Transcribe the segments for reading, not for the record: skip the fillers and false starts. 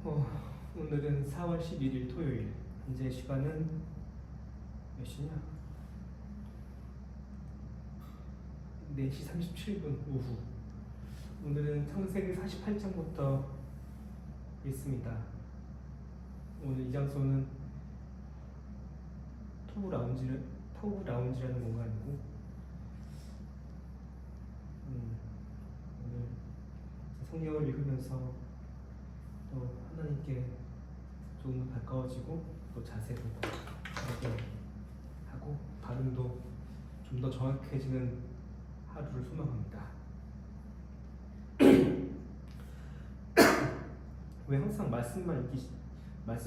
오늘은 4월 11일 토요일. 현재 시간은 몇 시냐? 4시 37분 오후. 오늘은 창세기 48장부터 읽습니다. 오늘 이 장소는 토브 라운지라는 공간이고, 오늘 성경을 읽으면서 또 하나님께 조금 더 가까워지고, 또 자세도 다르게 하고 발음도 좀 더 정확해지는 하루를 소망합니다. 왜 항상 말씀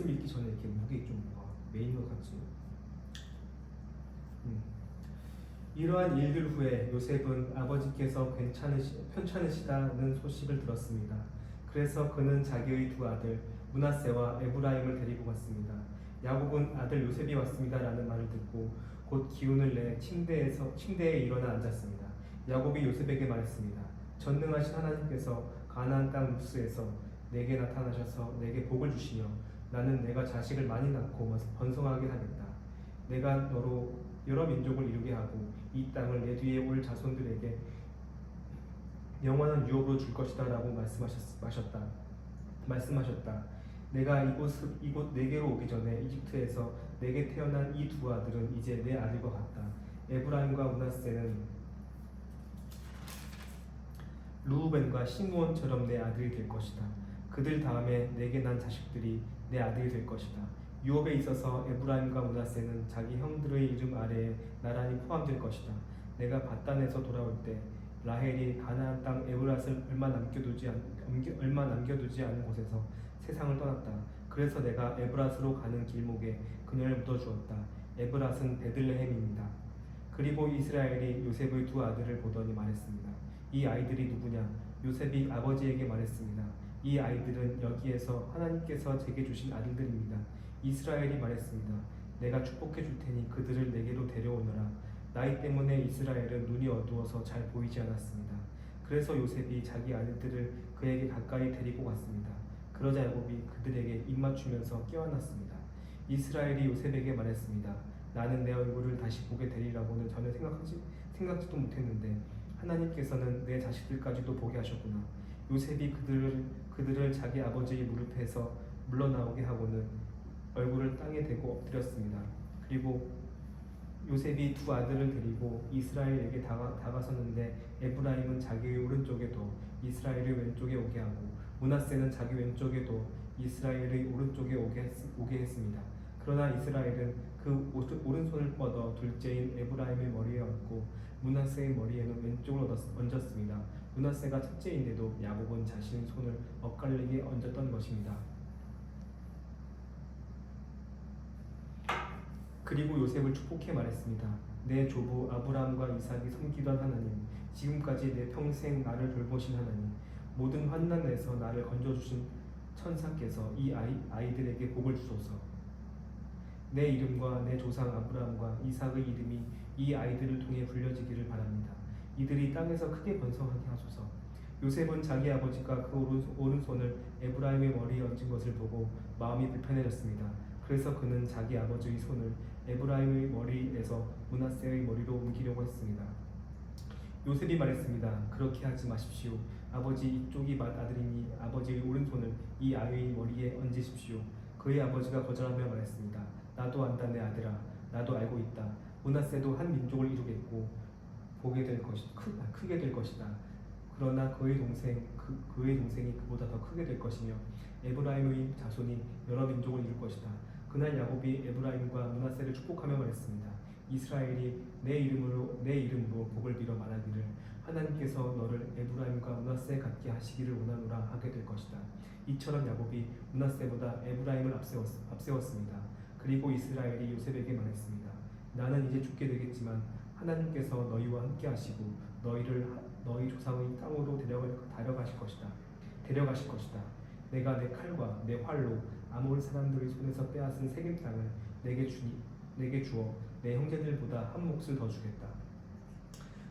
읽기 전에 이렇게 목이 좀 메인 것 같지? 이러한 일들 후에 요셉은 아버지께서 편찮으시다는 소식을 들었습니다. 그래서 그는 자기의 두 아들 므낫세와 에브라임을 데리고 갔습니다. 야곱은 아들 요셉이 왔습니다라는 말을 듣고 곧 기운을 내 침대에 일어나 앉았습니다. 야곱이 요셉에게 말했습니다. 전능하신 하나님께서 가나안 땅 루스에서 내게 나타나셔서 내게 복을 주시며 나는 내가 자식을 많이 낳고 번성하게 하겠다. 내가 너로 여러 민족을 이루게 하고 이 땅을 내 뒤에 올 자손들에게 영원한 유업으로 줄 것이다 라고 말씀하셨다. 내가 이곳 내게로 오기 전에 이집트에서 내게 태어난 이 두 아들은 이제 내 아들과 같다. 에브라임과 므낫세는 르우벤과 시므온처럼 내 아들이 될 것이다. 그들 다음에 내게 난 자식들이 내 아들이 될 것이다. 유업에 있어서 에브라임과 므낫세는 자기 형들의 이름 아래에 나란히 포함될 것이다. 내가 바단에서 돌아올 때 라헬이 가나안 땅 에브랏을 얼마 남겨두지 않은 곳에서 세상을 떠났다. 그래서 내가 에브랏으로 가는 길목에 그녀를 묻어주었다. 에브랏은 베들레헴입니다. 그리고 이스라엘이 요셉의 두 아들을 보더니 말했습니다. 이 아이들이 누구냐? 요셉이 아버지에게 말했습니다. 이 아이들은 여기에서 하나님께서 제게 주신 아들들입니다. 이스라엘이 말했습니다. 내가 축복해 줄 테니 그들을 내게로 데려오너라. 나이 때문에 이스라엘은 눈이 어두워서 잘 보이지 않았습니다. 그래서 요셉이 자기 아들들을 그에게 가까이 데리고 갔습니다. 그러자 야곱이 그들에게 입맞추면서 껴안았습니다. 이스라엘이 요셉에게 말했습니다. 나는 내 얼굴을 다시 보게 되리라고는 전혀 생각지도 못했는데 하나님께서는 내 자식들까지도 보게 하셨구나. 요셉이 그들을 자기 아버지의 무릎에서 물러나오게 하고는 얼굴을 땅에 대고 엎드렸습니다. 그리고 요셉이 두 아들을 데리고 이스라엘에게 다가섰는데 에브라임은 자기의 오른쪽에도 이스라엘의 왼쪽에 오게 하고 므낫세는 자기 왼쪽에도 이스라엘의 오른쪽에 오게 했습니다. 그러나 이스라엘은 그 오른손을 뻗어 둘째인 에브라임의 머리에 얹고 므낫세의 머리에는 왼쪽을 얹었습니다. 므낫세가 첫째인데도 야곱은 자신의 손을 엇갈리게 얹었던 것입니다. 그리고 요셉을 축복해 말했습니다. 내 조부 아브라함과 이삭이 섬기던 하나님, 지금까지 내 평생 나를 돌보신 하나님, 모든 환난에서 나를 건져주신 천사께서 이 아이들에게 복을 주소서. 내 이름과 내 조상 아브라함과 이삭의 이름이 이 아이들을 통해 불려지기를 바랍니다. 이들이 땅에서 크게 번성하게 하소서. 요셉은 자기 아버지가 그 오른손을 에브라임의 머리에 얹은 것을 보고 마음이 불편해졌습니다. 그래서 그는 자기 아버지의 손을 에브라임의 머리에서 므낫세의 머리로 옮기려고 했습니다. 요셉이 말했습니다. 그렇게 하지 마십시오. 아버지, 이쪽이 맏아들이니 아버지의 오른손을 이 아이의 머리에 얹으십시오. 그의 아버지가 거절하며 말했습니다. 나도 안다 내 아들아. 나도 알고 있다. 므낫세도 한 민족을 이루겠고 크게 될 것이다. 그러나 그의 동생이 그보다 더 크게 될 것이며 에브라임의 자손이 여러 민족을 이룰 것이다. 그날 야곱이 에브라임과 므낫세를 축복하며 말했습니다. 이스라엘이 내 이름으로 복을 빌어 말하기를 하나님께서 너를 에브라임과 므낫세 같게 하시기를 원하노라 하게 될 것이다. 이처럼 야곱이 므낫세보다 에브라임을 앞세웠습니다. 그리고 이스라엘이 요셉에게 말했습니다. 나는 이제 죽게 되겠지만 하나님께서 너희와 함께 하시고 너희를 너희 조상의 땅으로 데려가실 것이다. 내가 내 칼과 내 활로 아모리 사람들의 손에서 빼앗은 세겜 땅을 내게 주어 내 형제들보다 한 몫을 더 주겠다.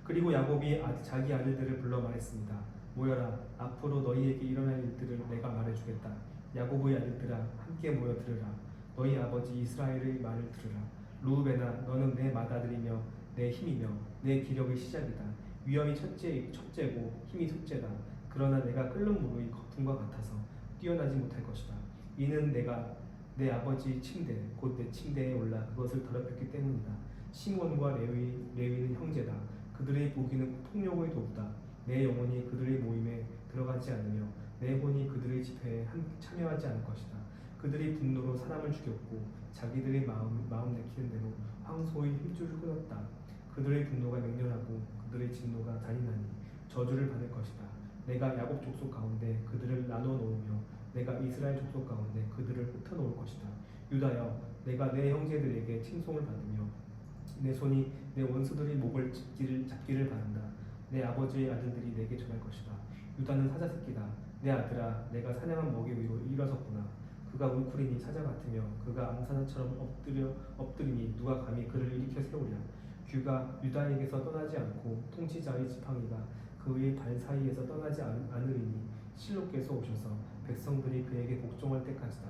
그리고 야곱이 자기 아들들을 불러 말했습니다. 모여라. 앞으로 너희에게 일어날 일들을 내가 말해주겠다. 야곱의 아들들아 함께 모여 들으라. 너희 아버지 이스라엘의 말을 들으라. 루우벤아 너는 내 맏아들이며 내 힘이며 내 기력의 시작이다. 위엄이 첫째고 힘이 셋째다. 그러나 내가 끓는 물의 거품과 같아서 뛰어나지 못할 것이다. 이는 내가 내 아버지 침대 곧 내 침대에 올라 그것을 더럽혔기 때문이다. 시몬과 레위는 형제다. 그들의 보기는 폭력의 도구다. 내 영혼이 그들의 모임에 들어가지 않으며 내 혼이 그들의 집회에 참여하지 않을 것이다. 그들이 분노로 사람을 죽였고 자기들의 마음 내키는 대로 황소의 힘줄을 끊었다. 그들의 분노가 맹렬하고 그들의 진노가 잔인하니 저주를 받을 것이다. 내가 야곱 족속 가운데 그들을 나눠 놓으며 내가 이스라엘 족속 가운데 그들을 흩어 놓을 것이다. 유다여 내가 내 형제들에게 칭송을 받으며 내 손이 내 원수들의 목을 잡기를 바란다. 내 아버지의 아들들이 내게 전할 것이다. 유다는 사자새끼다. 내 아들아 내가 사냥한 먹이 위로 일어섰구나. 그가 울쿠림이 사자 같으며 그가 암사자처럼 엎드리니 누가 감히 그를 일으켜 세우랴. 귀가 유다에게서 떠나지 않고 통치자의 지팡이가 그의 발 사이에서 떠나지 않으리니 실로께서 오셔서 백성들이 그에게 복종할 때까지다.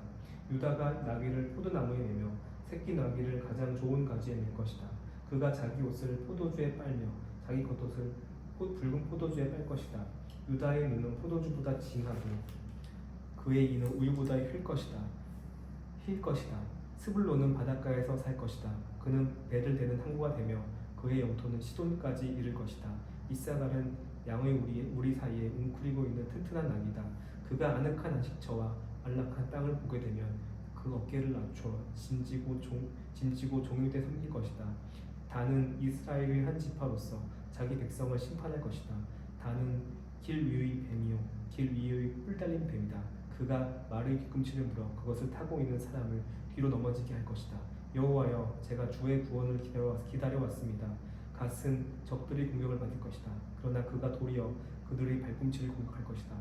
유다가 나귀를 포도나무에 매며 새끼 나귀를 가장 좋은 가지에 맬 것이다. 그가 자기 옷을 포도주에 빨며 자기 겉옷을 붉은 포도주에 빨 것이다. 유다의 눈은 포도주보다 진하고 그의 이는 우유보다 힐 것이다. 스불론은 바닷가에서 살 것이다. 그는 배를 대는 항구가 되며 그의 영토는 시돈까지 이를 것이다. 이사갈은 양의 우리 사이에 웅크리고 있는 튼튼한 낙이다. 그가 아늑한 안식처와 안락한 땅을 보게 되면 그 어깨를 낮춰 짐지고 종유대 섬길 것이다. 다는 이스라엘의 한 지파로서 자기 백성을 심판할 것이다. 다는 길 위의 뱀이요 길 위의 뿔 달린 뱀이다. 그가 말의 뒤꿈치를 물어 그것을 타고 있는 사람을 뒤로 넘어지게 할 것이다. 여호와여 제가 주의 구원을 기다려왔습니다. 갓은 적들의 공격을 받을 것이다. 그러나 그가 도리어 그들의 발꿈치를 공격할 것이다.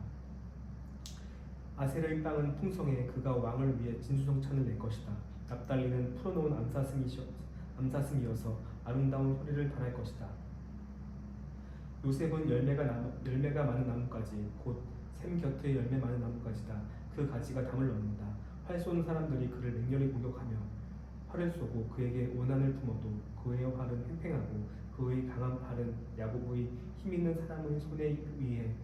아셀의 땅은 풍성해 그가 왕을 위해 진수성찬을 낼 것이다. 납달리는 풀어놓은 암사슴이어서 아름다운 허리를 발할 것이다. 요셉은 열매가 많은 나뭇가지 곧 샘 곁의 열매 많은 나뭇가지다. 그 가지가 담을 넣는다. 활 쏘는 사람들이 그를 맹렬히 공격하며 활을 쏘고 그에게 원한을 품어도 그의 활은 팽팽하고 그의 강한 팔은 야곱의 힘있는 사람의 손에 의해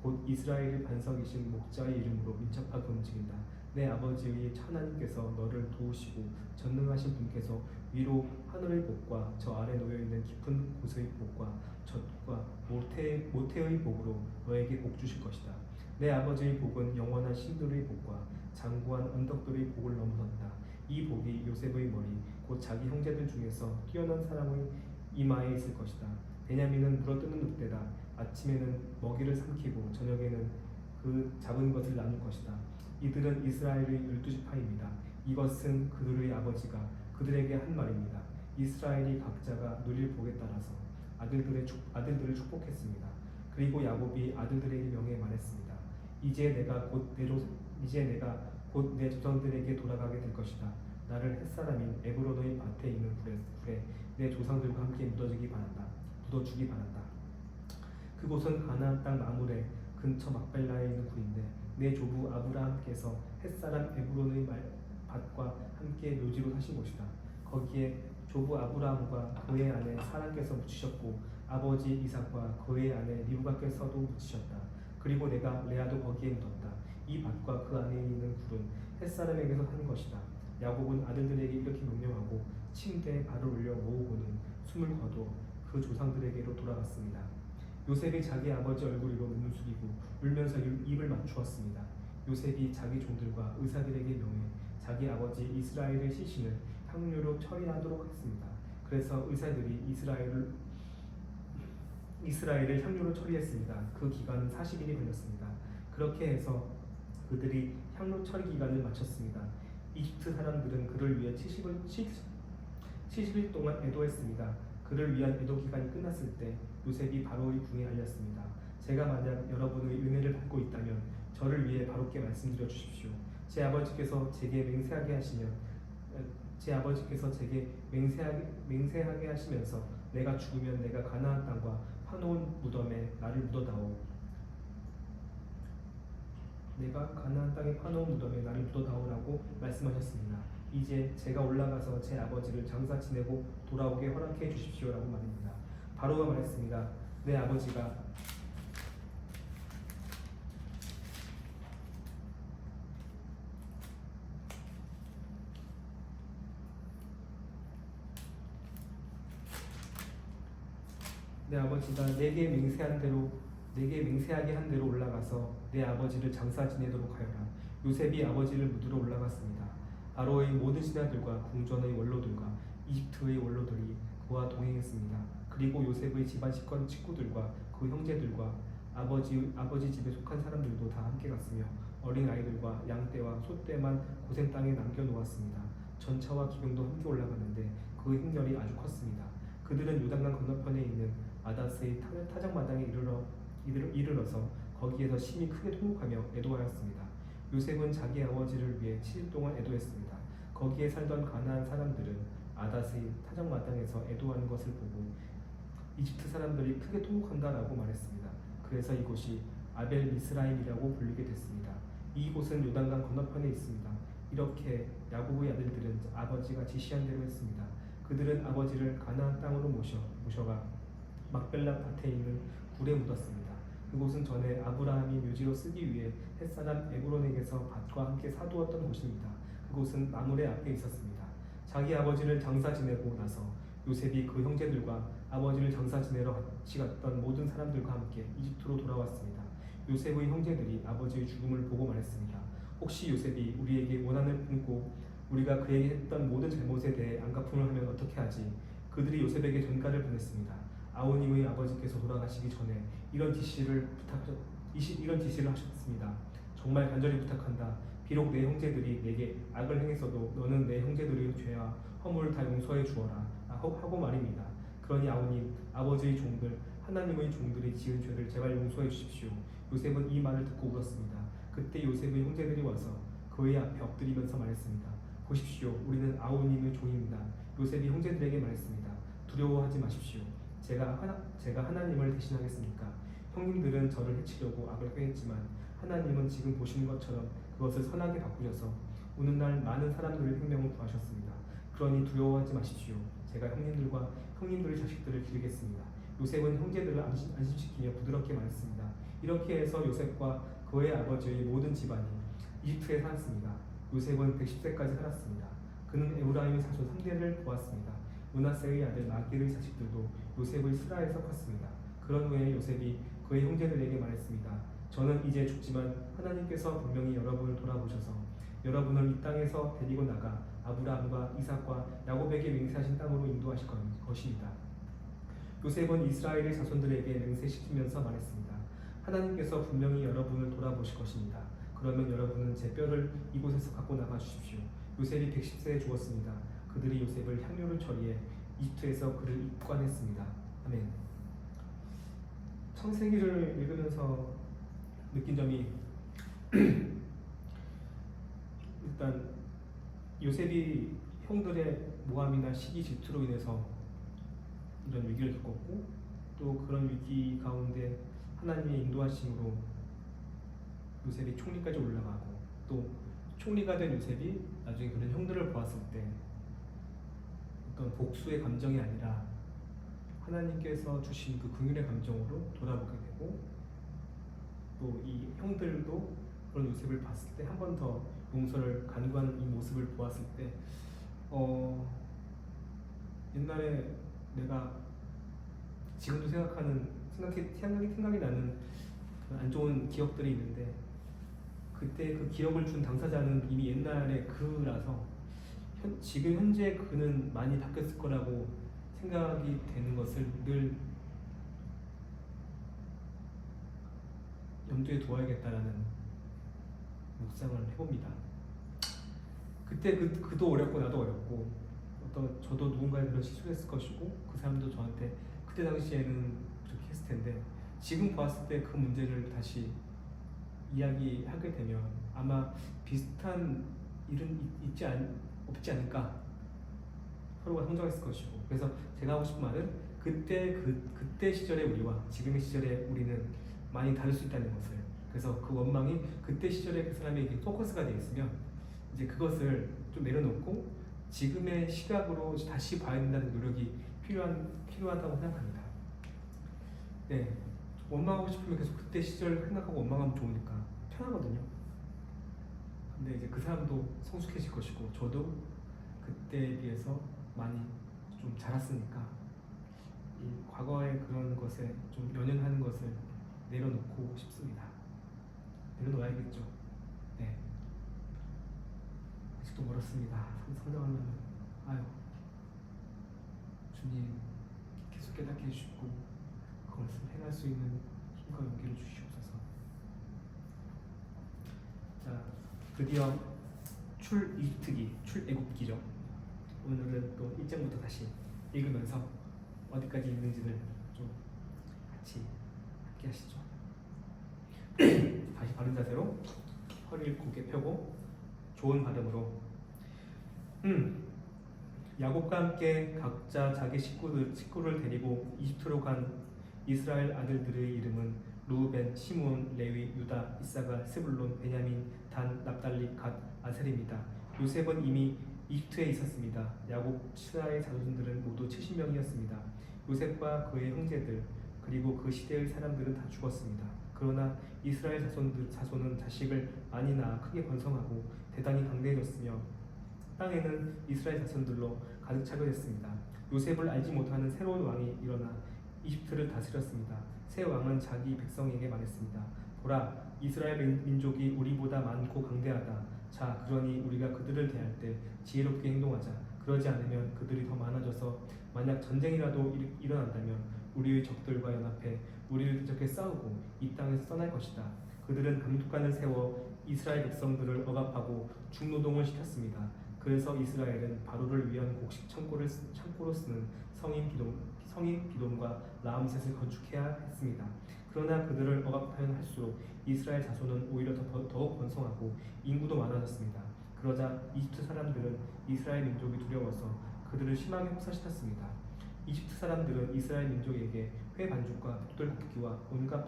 곧 이스라엘의 반석이신 목자의 이름으로 민첩하게 움직인다. 내 아버지의 하나님께서 너를 도우시고 전능하신 분께서 위로 하늘의 복과 저 아래 놓여있는 깊은 곳의 복과 젖과 모태의 복으로 너에게 복 주실 것이다. 내 아버지의 복은 영원한 신들의 복과 장구한 언덕들의 복을 넘어선다. 이 복이 요셉의 머리 곧 자기 형제들 중에서 뛰어난 사람의 이마에 있을 것이다. 베냐민은 물어뜯는 늑대다. 아침에는 먹이를 삼키고 저녁에는 그 잡은 것을 나눌 것이다. 이들은 이스라엘의 12지파입니다. 이것은 그들의 아버지가 그들에게 한 말입니다. 이스라엘이 각자가 누릴 복에 따라서 아들들을 축복했습니다. 그리고 야곱이 아들들에게 명해 말했습니다. 이제 내가 곧 내 조상들에게 돌아가게 될 것이다. 나를 햇사람인 에브론의 밭에 있는 굴에 내 조상들과 함께 묻어주기 바란다. 그곳은 가나안 땅 마므레 근처 막벨라에 있는 굴인데 내 조부 아브라함께서 햇사람 에브론의 밭과 함께 묘지로 사신 곳이다. 거기에 조부 아브라함과 그의 아내 사라께서 묻히셨고 아버지 이삭과 그의 아내 리브가께서도 묻히셨다. 그리고 내가 레아도 거기에 묻었다. 이 밭과 그 안에 있는 굴은 햇사람에게서 산 것이다. 야곱은 아들들에게 이렇게 명령하고 침대에 발을 올려 모으고는 숨을 거두어 그 조상들에게로 돌아갔습니다. 요셉이 자기 아버지 얼굴 위로 눈을 숙이고 울면서 입을 맞추었습니다. 요셉이 자기 종들과 의사들에게 명해 자기 아버지 이스라엘의 시신을 향료로 처리하도록 했습니다. 그래서 의사들이 이스라엘을 향료로 처리했습니다. 그 기간은 40일이 걸렸습니다. 그렇게 해서 그들이 향료 처리 기간을 마쳤습니다. 이집트 사람들은 그를 위해 70일 동안 애도했습니다. 그를 위한 애도 기간이 끝났을 때 요셉이 바로의 궁에 알렸습니다. 제가 만약 여러분의 은혜를 받고 있다면 저를 위해 바로께 말씀드려 주십시오. 제 아버지께서 제게 맹세하게 하시면서 내가 죽으면 내가 가나안 땅과 파놓은 무덤에 나를 묻어다오. 내가 가나안 땅에 파놓은 무덤에 나를 묻어다오라고 말씀하셨습니다. 이제 제가 올라가서 제 아버지를 장사 지내고 돌아오게 허락해 주십시오라고 말입니다. 바로가 말했습니다. 내 아버지가 내게 맹세하게 한 대로 올라가서 내 아버지를 장사 지내도록 하여라. 요셉이 아버지를 묻으러 올라갔습니다. 바로의 모든 신하들과 궁전의 원로들과 이집트의 원로들이 그와 동행했습니다. 그리고 요셉의 집안 식구들과 그 형제들과 아버지 집에 속한 사람들도 다 함께 갔으며 어린 아이들과 양떼와 소떼만 고센 땅에 남겨 놓았습니다. 전차와 기병도 함께 올라갔는데 그 행렬이 아주 컸습니다. 그들은 요단강 건너편에 있는 아다스의 타작마당에 이르러서 거기에서 심히 크게 통곡하며 애도하였습니다. 요셉은 자기 아버지를 위해 7일 동안 애도했습니다. 거기에 살던 가나안 사람들은 아다스의 타작마당에서 애도하는 것을 보고 이집트 사람들이 크게 통곡한다라고 말했습니다. 그래서 이곳이 아벨 미스라임이라고 불리게 됐습니다. 이곳은 요단강 건너편에 있습니다. 이렇게 야곱의 아들들은 아버지가 지시한 대로 했습니다. 그들은 아버지를 가나안 땅으로 모셔가 막벨라 밭에 있는 굴에 묻었습니다. 그곳은 전에 아브라함이 묘지로 쓰기 위해 햇사람 에브론에게서 밭과 함께 사두었던 곳입니다. 그곳은 나무래 앞에 있었습니다. 자기 아버지를 장사 지내고 나서 요셉이 그 형제들과 아버지를 장사 지내러 같이 갔던 모든 사람들과 함께 이집트로 돌아왔습니다. 요셉의 형제들이 아버지의 죽음을 보고 말했습니다. 혹시 요셉이 우리에게 원한을 품고 우리가 그에게 했던 모든 잘못에 대해 안갚음을 하면 어떻게 하지? 그들이 요셉에게 전가를 보냈습니다. 아우님의 아버지께서 돌아가시기 전에 이런 지시를 하셨습니다. 정말 간절히 부탁한다. 비록 내 형제들이 내게 악을 행했어도 너는 내 형제들의 죄와 허물을 다 용서해 주어라 하고 말입니다. 그러니 아우님, 아버지의 종들, 하나님의 종들이 지은 죄를 제발 용서해 주십시오. 요셉은 이 말을 듣고 울었습니다. 그때 요셉의 형제들이 와서 그의 앞에 엎드리면서 말했습니다. 보십시오, 우리는 아우님의 종입니다. 요셉이 형제들에게 말했습니다. 두려워하지 마십시오. 제가 하나님을 대신하겠습니까? 형님들은 저를 해치려고 악을 행했지만 하나님은 지금 보시는 것처럼 그것을 선하게 바꾸셔서 오늘날 많은 사람들의 생명을 구하셨습니다. 그러니 두려워하지 마십시오. 제가 형님들의 자식들을 기르겠습니다. 요셉은 형제들을 안심시키며 부드럽게 말했습니다. 이렇게 해서 요셉과 그의 아버지의 모든 집안이 이집트에 살았습니다. 요셉은 110세까지 살았습니다. 그는 에브라임의 자손 3대를 보았습니다. 므낫세의 아들 마길의 자식들도 요셉의 수라에서 컸습니다. 그런 후에 요셉이 그의 형제들에게 말했습니다. 저는 이제 죽지만 하나님께서 분명히 여러분을 돌아보셔서 여러분을 이 땅에서 데리고 나가 아브라함과 이삭과 야곱에게 맹세하신 땅으로 인도하실 것입니다. 요셉은 이스라엘의 자손들에게 맹세시키면서 말했습니다. 하나님께서 분명히 여러분을 돌아보실 것입니다. 그러면 여러분은 제 뼈를 이곳에서 갖고 나가 주십시오. 요셉이 110세에 죽었습니다. 그들이 요셉을 향유를 처리해 이집트에서 그를 입관했습니다. 아멘. 창세기를 읽으면서 느낀 점이 일단 요셉이 형들의 모함이나 시기 질투로 인해서 이런 위기를 겪었고 또 그런 위기 가운데 하나님의 인도하심으로 요셉이 총리까지 올라가고 또 총리가 된 요셉이 나중에 그런 형들을 보았을 때 어떤 복수의 감정이 아니라 하나님께서 주신 그 긍휼의 감정으로 돌아보게 되고 또 이 형들도 그런 요셉을 봤을 때 한 번 더 용서를 간구하는 이 모습을 보았을 때 옛날에 내가 지금도 생각이 나는 안 좋은 기억들이 있는데 그때 그 기억을 준 당사자는 이미 옛날에 그라서 지금 현재 그는 많이 바뀌었을 거라고 생각이 되는 것을 늘 염두에 두어야겠다라는 묵상을 해봅니다. 그때 그도 어렸고 나도 어렸고 저도 누군가의 그런 실수를 했을 것이고 그 사람도 저한테 그때 당시에는 그렇게 했을 텐데 지금 봤을 때 그 문제를 다시 이야기하게 되면 아마 비슷한 일은 없지 않을까, 서로가 성장했을 것이고. 그래서 제가 하고 싶은 말은 그때 시절의 우리와 지금의 시절의 우리는 많이 다를 수 있다는 것을, 그래서 그 원망이 그때 시절에 그 사람에게 포커스가 되어 있으면 이제 그것을 좀 내려놓고 지금의 시각으로 다시 봐야 된다는 노력이 필요하다고 생각합니다. 네, 원망하고 싶으면 계속 그때 시절 생각하고 원망하면 좋으니까 편하거든요. 근데 이제 그 사람도 성숙해질 것이고 저도 그때에 비해서 많이 좀 자랐으니까 이 과거의 그런 것에 좀 연연하는 것을 내려놓고 싶습니다. 내려놓아야겠죠. 네, 아직도 멀었습니다. 성장하면 아유 주님 계속 깨닫게 해주시고 그것을 행할 수 있는 힘과 용기를 주시옵소서. 자, 드디어 출이집트기, 출애굽기죠. 오늘은 또 1장부터 다시 읽으면서 어디까지 읽는지를 좀 같이 함께 하시죠. 다시 바른 자세로 허리를 곧게 펴고 좋은 발음으로 야곱과 함께 각자 자기 식구를 데리고 이집트로 간 이스라엘 아들들의 이름은 루벤, 시므온, 레위, 유다, 이사갈, 스불론, 베냐민, 단, 납달리, 갓, 아셀입니다. 요셉은 이미 이집트에 있었습니다. 야곱 신하의 자손들은 모두 70명이었습니다. 요셉과 그의 형제들 그리고 그 시대의 사람들은 다 죽었습니다. 그러나 이스라엘 자손은 자식을 많이 낳아 크게 번성하고 대단히 강대해졌으며 땅에는 이스라엘 자손들로 가득 차게 됐습니다. 요셉을 알지 못하는 새로운 왕이 일어나 이집트를 다스렸습니다. 새 왕은 자기 백성에게 말했습니다. 보라, 이스라엘 민족이 우리보다 많고 강대하다. 자, 그러니 우리가 그들을 대할 때 지혜롭게 행동하자. 그러지 않으면 그들이 더 많아져서 만약 전쟁이라도 일어난다면 우리의 적들과 연합해 우리를 대적해 싸우고 이 땅에서 떠날 것이다. 그들은 감독관을 세워 이스라엘 백성들을 억압하고 중노동을 시켰습니다. 그래서 이스라엘은 바로를 위한 곡식 창고로 쓰는 성인 비돔과 라암셋을 건축해야 했습니다. 그러나 그들을 억압하면 할수록 이스라엘 자손은 오히려 더욱 번성하고 인구도 많아졌습니다. 그러자 이집트 사람들은 이스라엘 민족이 두려워서 그들을 심하게 혹사시켰습니다. 이집트 사람들은 이스라엘 민족에게 회 반죽과 벽돌 굽기와 온갖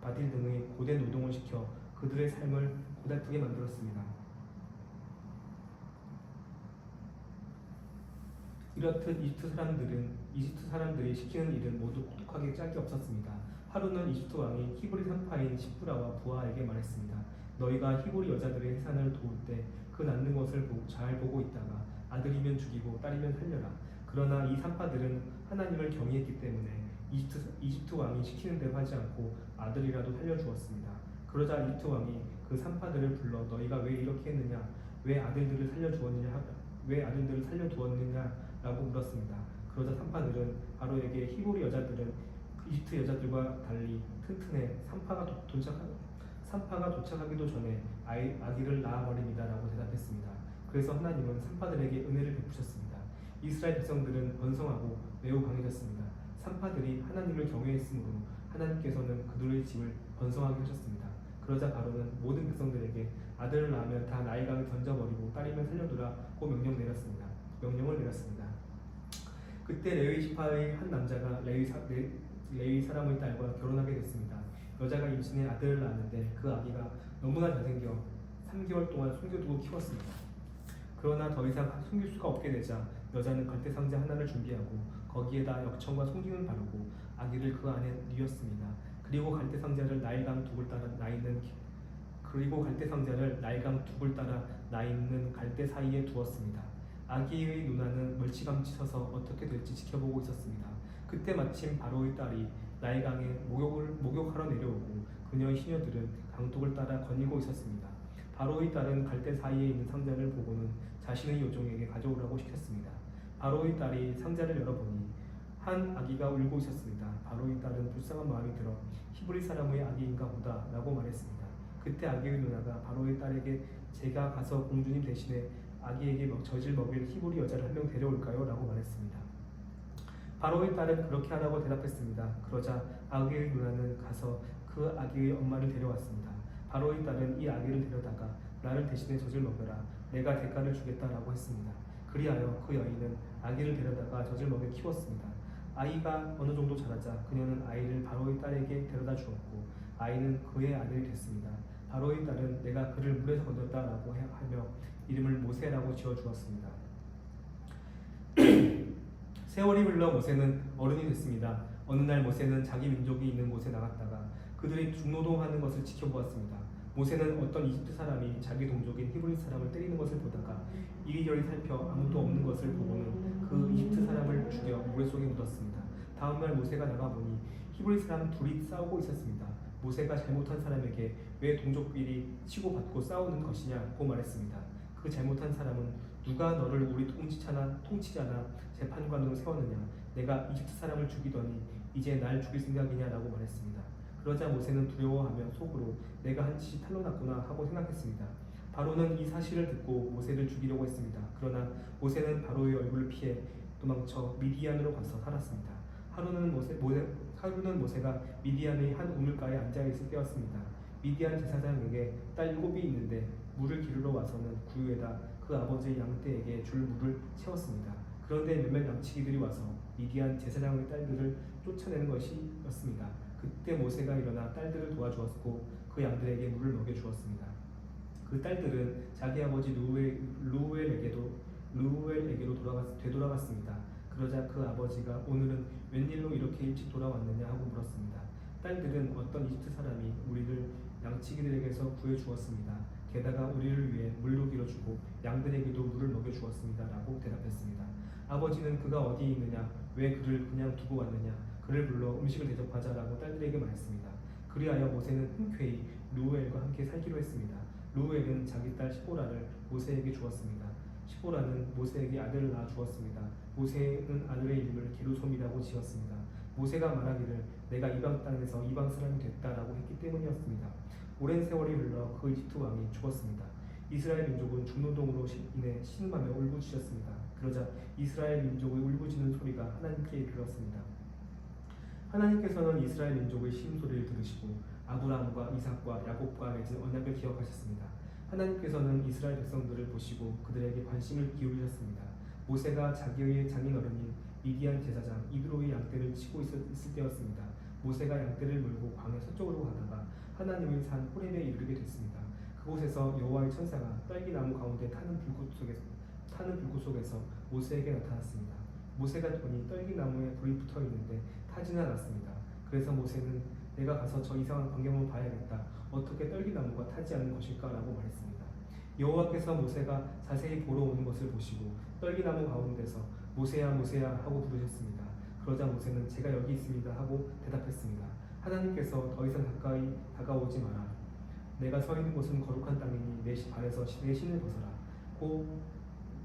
바딜 등의 고된 노동을 시켜 그들의 삶을 고달프게 만들었습니다. 이렇듯 이집트 사람들이 시키는 일은 모두 똑똑하게 짝이 없었습니다. 하루는 이집트 왕이 히브리 산파인 시프라와 부하에게 말했습니다. 너희가 히브리 여자들의 해산을 도울 때 그 낳는 것을 잘 보고 있다가 아들이면 죽이고 딸이면 살려라. 그러나 이 산파들은 하나님을 경외했기 때문에 이집트 왕이 시키는 대로 하지 않고 아들이라도 살려주었습니다. 그러자 이집트 왕이 그 산파들을 불러 너희가 왜 이렇게 했느냐, 왜 아들들을 살려두었느냐라고 물었습니다. 그러자 산파들은 바로에게 히브리 여자들은 이집트 여자들과 달리 튼튼해 산파가 도착하기도 전에 아기를 낳아버립니다라고 대답했습니다. 그래서 하나님은 산파들에게 은혜를 베푸셨습니다. 이스라엘 백성들은 번성하고 매우 강해졌습니다. 산파들이 하나님을 경외했으므로 하나님께서는 그들의 집을 번성하게 하셨습니다. 그러자 바로는 모든 백성들에게 아들을 낳으면 다 나일강에 던져버리고 딸이면 살려두라고 명령을 내렸습니다. 그때 레위 지파의 한 남자가 레위 사람의 딸과 결혼하게 됐습니다. 여자가 임신해 아들을 낳았는데 그 아기가 너무나 잘생겨 3개월 동안 숨겨두고 키웠습니다. 그러나 더 이상 숨길 수가 없게 되자 여자는 갈대상자 하나를 준비하고 거기에다 역청과 송진을 바르고 아기를 그 안에 뉘었습니다. 그리고 갈대상자를 나일강 둑을 따라 나 있는 갈대 사이에 두었습니다. 아기의 누나는 멀찌감치 서서 어떻게 될지 지켜보고 있었습니다. 그때 마침 바로의 딸이 나일강에 목욕하러 내려오고 그녀의 시녀들은 강둑을 따라 거닐고 있었습니다. 바로의 딸은 갈대 사이에 있는 상자를 보고는 자신의 요종에게 가져오라고 시켰습니다. 바로의 딸이 상자를 열어보니 한 아기가 울고 있었습니다. 바로의 딸은 불쌍한 마음이 들어 히브리 사람의 아기인가 보다 라고 말했습니다. 그때 아기의 누나가 바로의 딸에게 제가 가서 공주님 대신에 아기에게 젖을 먹일 히브리 여자를 한 명 데려올까요? 라고 말했습니다. 바로의 딸은 그렇게 하라고 대답했습니다. 그러자 아기의 누나는 가서 그 아기의 엄마를 데려왔습니다. 바로의 딸은 이 아기를 데려다가 나를 대신에 젖을 먹여라. 내가 대가를 주겠다라고 했습니다. 그리하여 그 여인은 아기를 데려다가 젖을 먹여 키웠습니다. 아이가 어느 정도 자라자 그녀는 아이를 바로의 딸에게 데려다 주었고 아이는 그의 아들이 됐습니다. 바로의 딸은 내가 그를 물에서 건졌다라고 하며 이름을 모세라고 지어주었습니다. 세월이 흘러 모세는 어른이 됐습니다. 어느 날 모세는 자기 민족이 있는 곳에 나갔다가 그들이 중노동하는 것을 지켜보았습니다. 모세는 어떤 이집트 사람이 자기 동족인 히브리 사람을 때리는 것을 보다가 이리저리 살펴 아무도 없는 것을 보고는 그 이집트 사람을 죽여 모래속에 묻었습니다. 다음날 모세가 나가보니 히브리 사람 둘이 싸우고 있었습니다. 모세가 잘못한 사람에게 왜 동족끼리 치고받고 싸우는 것이냐고 말했습니다. 그 잘못한 사람은 누가 너를 우리 통치자나 재판관으로 세웠느냐? 내가 이집트 사람을 죽이더니 이제 날 죽일 생각이냐라고 말했습니다. 그러자 모세는 두려워하며 속으로 내가 한 짓이 탄로났구나 하고 생각했습니다. 바로는 이 사실을 듣고 모세를 죽이려고 했습니다. 그러나 모세는 바로의 얼굴을 피해 도망쳐 미디안으로 가서 살았습니다. 하루는 모세가 미디안의 한 우물가에 앉아있을 때였습니다. 미디안 제사장에게 딸 7이 있는데 물을 기르러 와서는 구유에다 그 아버지 양떼에게 줄 물을 채웠습니다. 그런데 몇몇 양치기들이 와서 미디안 제사장의 딸들을 쫓아내는 것이었습니다. 그때 모세가 일어나 딸들을 도와주었고 그 양들에게 물을 먹여주었습니다. 그 딸들은 자기 아버지 루우엘에게로 되돌아갔습니다. 그러자 그 아버지가 오늘은 웬일로 이렇게 일찍 돌아왔느냐 하고 물었습니다. 딸들은 어떤 이집트 사람이 우리를 양치기들에게서 구해주었습니다. 게다가 우리를 위해 물도 길어주고 양들에게도 물을 먹여주었습니다. 라고 대답했습니다. 아버지는 그가 어디 있느냐? 왜 그를 그냥 두고 왔느냐? 그를 불러 음식을 대접하자라고 딸들에게 말했습니다. 그리하여 모세는 흔쾌히 루우엘과 함께 살기로 했습니다. 루우엘은 자기 딸 시보라를 모세에게 주었습니다. 시보라는 모세에게 아들을 낳아 주었습니다. 모세는 아들의 이름을 게르솜이라고 지었습니다. 모세가 말하기를 내가 이방 땅에서 이방 사람이 됐다라고 했기 때문이었습니다. 오랜 세월이 흘러 그 이집트 왕이 죽었습니다. 이스라엘 민족은 중노동으로 인해 신음하며 울부짖었습니다. 그러자 이스라엘 민족의 울부짖는 소리가 하나님께 이르렀습니다. 하나님께서는 이스라엘 민족의 신음소리를 들으시고 아브라함과 이삭과 야곱과 맺은 언약을 기억하셨습니다. 하나님께서는 이스라엘 백성들을 보시고 그들에게 관심을 기울이셨습니다. 모세가 자기의 장인어른인 미디안 제사장 이드로의 양떼를 치고 있을 때였습니다. 모세가 양떼를 몰고 광야 서쪽으로 가다가 하나님의 산 호렙에 이르게 됐습니다. 그곳에서 여호와의 천사가 딸기나무 가운데 타는 불꽃 속에서 모세에게 나타났습니다. 모세가 보니 딸기나무에 불이 붙어 있는데 타지는 않았습니다. 그래서 모세는 내가 가서 저 이상한 광경을 봐야겠다. 어떻게 딸기나무가 타지 않는 것일까라고 말했습니다. 여호와께서 모세가 자세히 보러 오는 것을 보시고 딸기나무 가운데서 모세야 모세야 하고 부르셨습니다. 그러자 모세는 제가 여기 있습니다 하고 대답했습니다. 하나님께서 더 이상 가까이 다가오지 마라. 내가 서 있는 곳은 거룩한 땅이니 내 발에서 내 신을 벗어라.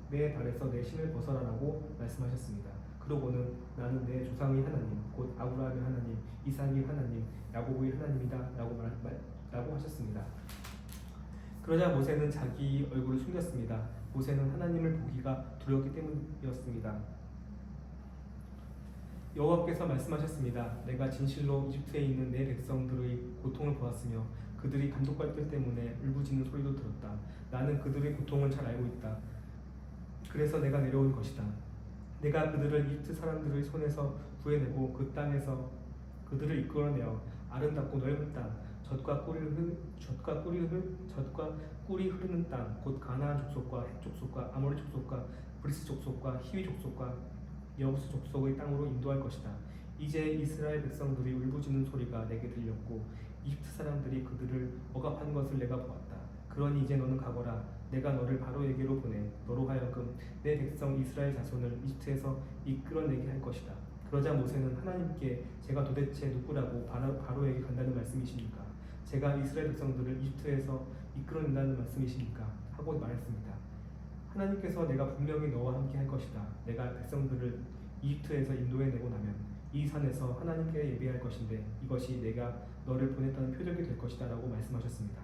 내 발에서 내 신을 벗어라라고 말씀하셨습니다. 그러고는 나는 내 조상의 하나님, 곧 아브라함의 하나님, 이삭의 하나님, 야곱의 하나님이다 라고 하셨습니다. 그러자 모세는 자기 얼굴을 숨겼습니다. 모세는 하나님을 보기가 두려웠기 때문이었습니다. 여호와께서 말씀하셨습니다. 내가 진실로 이집트에 있는 내 백성들의 고통을 보았으며 그들이 감독갈등 때문에 울부짖는 소리도 들었다. 나는 그들의 고통을 잘 알고 있다. 그래서 내가 내려온 것이다. 내가 그들을 이집트 사람들의 손에서 구해내고 그 땅에서 그들을 이끌어내어 아름답고 넓은 땅, 젖과 꿀이 흐르는 땅, 곧 가나안 족속과 헷 족속과 아모리 족속과 브리스 족속과 히위 족속과 여부스 족속의 땅으로 인도할 것이다. 이제 이스라엘 백성들이 울부짖는 소리가 내게 들렸고 이집트 사람들이 그들을 억압한 것을 내가 보았다. 그러니 이제 너는 가거라. 내가 너를 바로에게로 보내 너로 하여금 내 백성 이스라엘 자손을 이집트에서 이끌어내게 할 것이다. 그러자 모세는 하나님께 제가 도대체 누구라고 바로에게 간다는 말씀이십니까? 제가 이스라엘 백성들을 이집트에서 이끌어낸다는 말씀이십니까? 하고 말했습니다. 하나님께서 내가 분명히 너와 함께 할 것이다. 내가 백성들을 이집트에서 인도해내고 나면 이 산에서 하나님께 예배할 것인데 이것이 내가 너를 보냈다는 표적이 될 것이다 라고 말씀하셨습니다.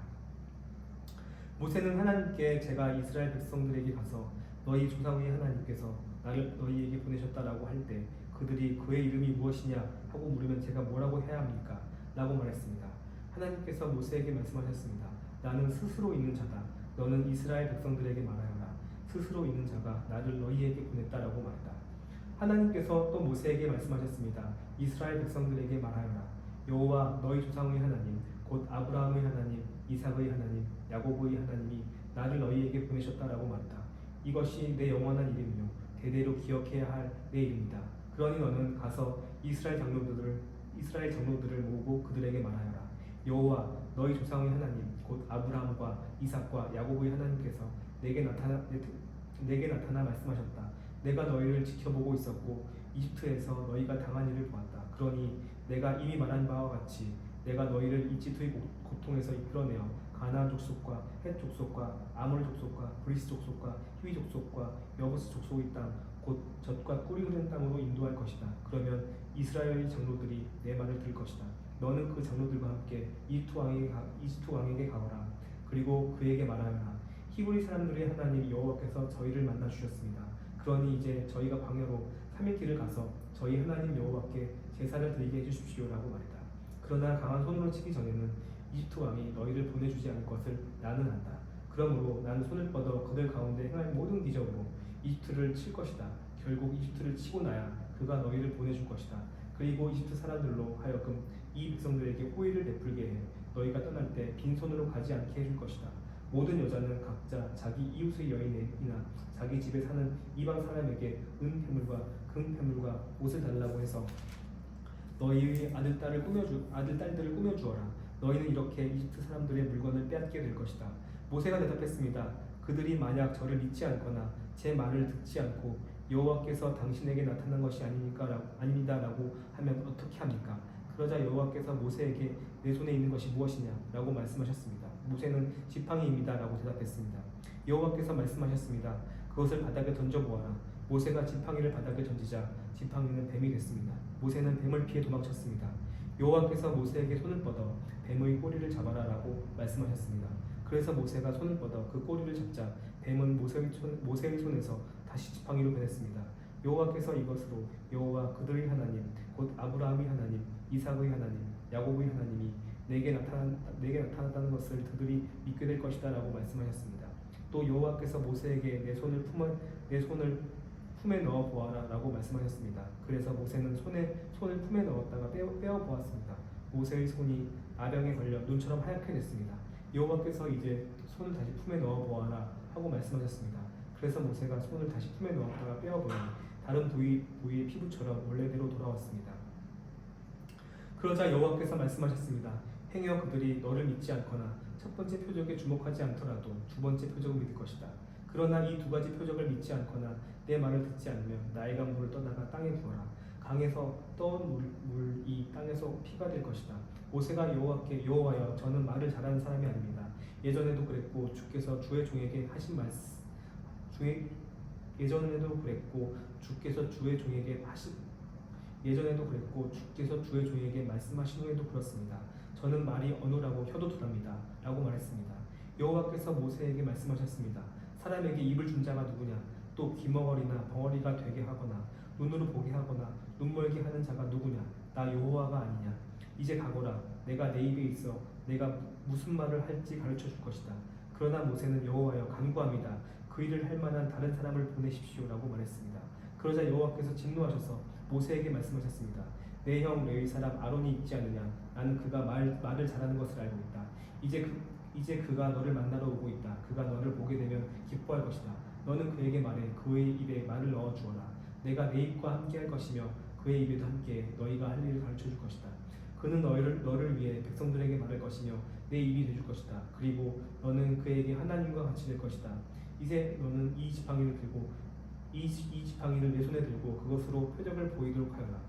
모세는 하나님께 제가 이스라엘 백성들에게 가서 너희 조상의 하나님께서 나를 너희에게 보내셨다라고 할 때 그들이 그의 이름이 무엇이냐 하고 물으면 제가 뭐라고 해야 합니까? 라고 말했습니다. 하나님께서 모세에게 말씀하셨습니다. 나는 스스로 있는 자다. 너는 이스라엘 백성들에게 말하여라. 스스로 있는 자가 나를 너희에게 보냈다라고 말했다. 하나님께서 또 모세에게 말씀하셨습니다. 이스라엘 백성들에게 말하여라. 여호와 너희 조상의 하나님 곧 아브라함의 하나님, 이삭의 하나님, 야곱의 하나님이 나를 너희에게 보내셨다라고 말했다. 이것이 내 영원한 이름이요 대대로 기억해야 할 내 이름이다. 그러니 너는 가서 이스라엘 장로들을 모으고 그들에게 말하여라. 여호와 너희 조상의 하나님 곧 아브라함과 이삭과 야곱의 하나님께서 내게 나타나 말씀하셨다. 내가 너희를 지켜보고 있었고 이집트에서 너희가 당한 일을 보았다. 그러니 내가 이미 말한 바와 같이 내가 너희를 이집트의 고통에서 이끌어내어 가나안 족속과 헷 족속과 아몰 족속과 브리스 족속과 히위 족속과 여부스 족속의 땅 곧 젖과 꿀이 흐르는 땅으로 인도할 것이다. 그러면 이스라엘의 장로들이 내 말을 들을 것이다. 너는 그 장로들과 함께 이집트 왕에게 가거라. 그리고 그에게 말하여라. 히브리 사람들의 하나님 여호와께서 저희를 만나 주셨습니다. 그러니 이제 저희가 광야로 3일 길을 가서 저희 하나님 여호와께 제사를 드리게 해주십시오라고 말했다. 그러나 강한 손으로 치기 전에는 이집트 왕이 너희를 보내주지 않을 것을 나는 안다. 그러므로 나는 손을 뻗어 그들 가운데 행할 모든 기적으로 이집트를 칠 것이다. 결국 이집트를 치고 나야 그가 너희를 보내줄 것이다. 그리고 이집트 사람들로 하여금 이 백성들에게 호의를 베풀게 해 너희가 떠날 때 빈손으로 가지 않게 해줄 것이다. 모든 여자는 각자 자기 이웃의 여인이나 자기 집에 사는 이방 사람에게 은폐물과 금폐물과 옷을 달라고 해서 너희의 아들딸들을 꾸며주어라. 너희는 이렇게 이집트 사람들의 물건을 빼앗게 될 것이다. 모세가 대답했습니다. 그들이 만약 저를 믿지 않거나 제 말을 듣지 않고 여호와께서 당신에게 나타난 것이 아닙니다라고 하면 어떻게 합니까? 그러자 여호와께서 모세에게 내 손에 있는 것이 무엇이냐라고 말씀하셨습니다. 모세는 지팡이입니다라고 대답했습니다. 여호와께서 말씀하셨습니다. 그것을 바닥에 던져보아라. 모세가 지팡이를 바닥에 던지자 지팡이는 뱀이 됐습니다. 모세는 뱀을 피해 도망쳤습니다. 여호와께서 모세에게 손을 뻗어 뱀의 꼬리를 잡아라라고 말씀하셨습니다. 그래서 모세가 손을 뻗어 그 꼬리를 잡자 뱀은 모세의 손에서 다시 지팡이로 변했습니다. 여호와께서 이것으로 여호와 그들의 하나님 곧 아브라함의 하나님, 이삭의 하나님, 야곱의 하나님이 내게 나타났다는 것을 그들이 믿게 될 것이다라고 말씀하셨습니다. 또 여호와께서 모세에게 내 손을 품에 넣어 보아라라고 말씀하셨습니다. 그래서 모세는 손을 품에 넣었다가 빼어 보았습니다. 모세의 손이 아령에 걸려 눈처럼 하얗게 됐습니다. 여호와께서 이제 손을 다시 품에 넣어 보아라 하고 말씀하셨습니다. 그래서 모세가 손을 다시 품에 넣었다가 빼어 보니 다른 부위의 피부처럼 원래대로 돌아왔습니다. 그러자 여호와께서 말씀하셨습니다. 행여 그들이 너를 믿지 않거나 첫 번째 표적에 주목하지 않더라도 두 번째 표적을 믿을 것이다. 그러나 이 두 가지 표적을 믿지 않거나 내 말을 듣지 않으면 나의 강물을 떠나가 땅에 부어라. 강에서 떠온 물이 땅에서 피가 될 것이다. 모세가 여호와께 여호와여 저는 말을 잘하는 사람이 아닙니다. 예전에도 그랬고 주께서 주의 종에게 말씀하신 후에도 그렇습니다. 저는 말이 어눌하고 혀도 둔합니다. 라고 말했습니다. 여호와께서 모세에게 말씀하셨습니다. 사람에게 입을 준 자가 누구냐? 또 귀머거리나 벙어리가 되게 하거나 눈으로 보게 하거나 눈멀게 하는 자가 누구냐? 나 여호와가 아니냐? 이제 가거라. 내가 내 입에 있어 내가 무슨 말을 할지 가르쳐 줄 것이다. 그러나 모세는 여호와여 간구합니다. 그 일을 할 만한 다른 사람을 보내십시오라고 말했습니다. 그러자 여호와께서 진노하셔서 모세에게 말씀하셨습니다. 내 형 레위 사람 아론이 있지 않느냐? 나는 그가 말을 잘하는 것을 알고 있다. 이제 그가 너를 만나러 오고 있다. 그가 너를 보게 되면 기뻐할 것이다. 너는 그에게 말해 그의 입에 말을 넣어 주어라. 내가 내 입과 함께 할 것이며 그의 입에도 함께 너희가 할 일을 가르쳐 줄 것이다. 그는 너를 위해 백성들에게 말할 것이며 내 입이 되줄 것이다. 그리고 너는 그에게 하나님과 같이 될 것이다. 이제 너는 이 지팡이를 내 손에 들고 그것으로 표적을 보이도록 하여라.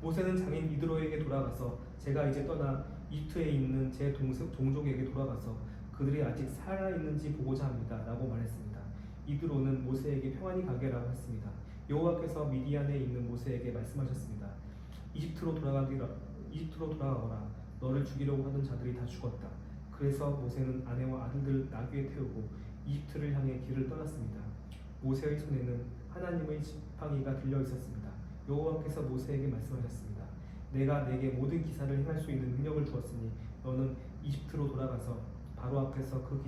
모세는 장인 이드로에게 돌아가서 제가 이제 떠나 이집트에 있는 제 동족에게 돌아가서 그들이 아직 살아있는지 보고자 합니다. 라고 말했습니다. 이드로는 모세에게 평안히 가게라고 했습니다. 여호와께서 미디안에 있는 모세에게 말씀하셨습니다. 이집트로 돌아가거라. 너를 죽이려고 하던 자들이 다 죽었다. 그래서 모세는 아내와 아들들을 나귀에 태우고 이집트를 향해 길을 떠났습니다. 모세의 손에는 하나님의 지팡이가 들려 있었습니다. 여호와께서 모세에게 말씀하셨습니다. 내가 내게 모든 기사를 행할 수 있는 능력을 주었으니 너는 이집트로 돌아가서 바로 앞에서 그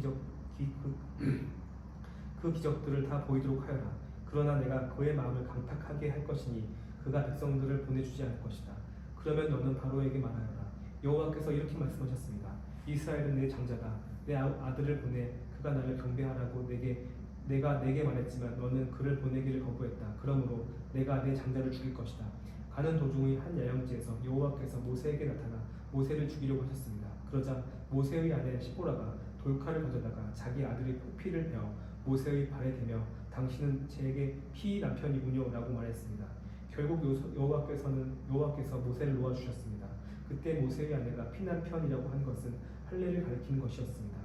기적들을 다 보이도록 하여라. 그러나 내가 그의 마음을 강팍하게 할 것이니 그가 백성들을 보내주지 않을 것이다. 그러면 너는 바로에게 말하여라. 여호와께서 이렇게 말씀하셨습니다. 이스라엘은 내 장자다. 내 아들을 보내 그가 나를 경배하라고 내가 내게 말했지만 너는 그를 보내기를 거부했다. 그러므로 내가 내 장자를 죽일 것이다. 가는 도중의 한 야영지에서 여호와께서 모세에게 나타나 모세를 죽이려고 하셨습니다. 그러자 모세의 아내 시보라가 돌칼을 가져다가 자기 아들의 피를 베어 모세의 발에 대며 당신은 제게 피 남편이군요 라고 말했습니다. 결국 여호와께서 모세를 놓아주셨습니다. 그때 모세의 아내가 피 남편이라고 한 것은 할례를 가리키는 것이었습니다.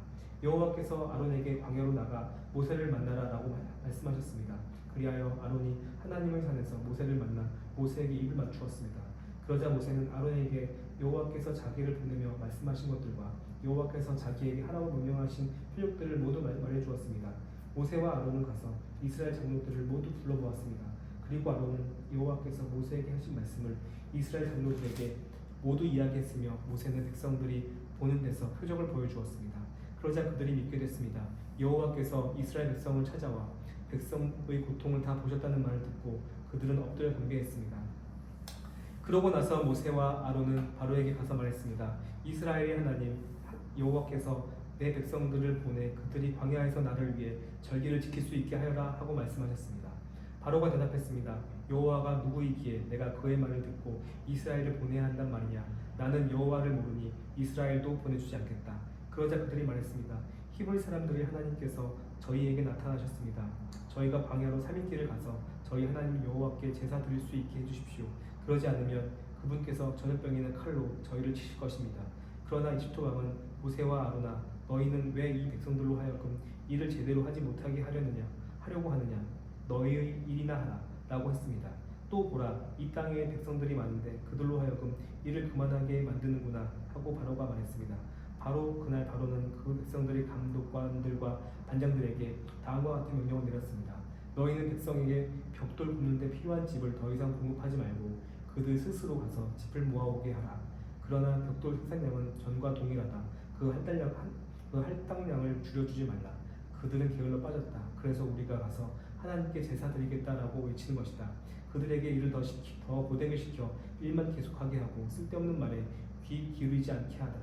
여호와께서 아론에게 광야로 나가 모세를 만나라 라고 말씀하셨습니다. 그리하여 아론이 하나님의 산에서 모세를 만나 모세에게 입을 맞추었습니다. 그러자 모세는 아론에게 여호와께서 자기를 보내며 말씀하신 것들과 여호와께서 자기에게 하라고 명령하신 필력들을 모두 말해주었습니다. 모세와 아론은 가서 이스라엘 장로들을 모두 불러보았습니다. 그리고 아론은 여호와께서 모세에게 하신 말씀을 이스라엘 장로들에게 모두 이야기했으며 모세는 백성들이 보는 데서 표적을 보여주었습니다. 그러자 그들이 믿게 됐습니다. 여호와께서 이스라엘 백성을 찾아와 백성의 고통을 다 보셨다는 말을 듣고 그들은 엎드려 경배했습니다. 그러고 나서 모세와 아론은 바로에게 가서 말했습니다. 이스라엘의 하나님 여호와께서 내 백성들을 보내 그들이 광야에서 나를 위해 절기를 지킬 수 있게 하여라 하고 말씀하셨습니다. 바로가 대답했습니다. 여호와가 누구이기에 내가 그의 말을 듣고 이스라엘을 보내야 한단 말이냐. 나는 여호와를 모르니 이스라엘도 보내주지 않겠다. 그러자 그들이 말했습니다. 히브리 사람들의 하나님께서 저희에게 나타나셨습니다. 저희가 광야로 3일 길을 가서 저희 하나님 여호와께 제사 드릴 수 있게 해주십시오. 그러지 않으면 그분께서 저녁병에는 칼로 저희를 치실 것입니다. 그러나 이집트 왕은 모세와 아론아 너희는 왜 이 백성들로 하여금 일을 제대로 하지 못하게 하려고 하느냐. 너희의 일이나 하라 라고 했습니다. 또 보라 이 땅에 백성들이 많은데 그들로 하여금 일을 그만하게 만드는구나 하고 바로가 말했습니다. 그날 바로는 그 백성들의 감독관들과 반장들에게 다음과 같은 명령을 내렸습니다. 너희는 백성에게 벽돌 굽는 데 필요한 집을 더 이상 공급하지 말고 그들 스스로 가서 집을 모아오게 하라. 그러나 벽돌 생산량은 전과 동일하다. 그 할당량을 줄여주지 말라. 그들은 게을러 빠졌다. 그래서 우리가 가서 하나님께 제사 드리겠다라고 외치는 것이다. 그들에게 일을 더 고되게 시켜 일만 계속하게 하고 쓸데없는 말에 귀 기울이지 않게 하라.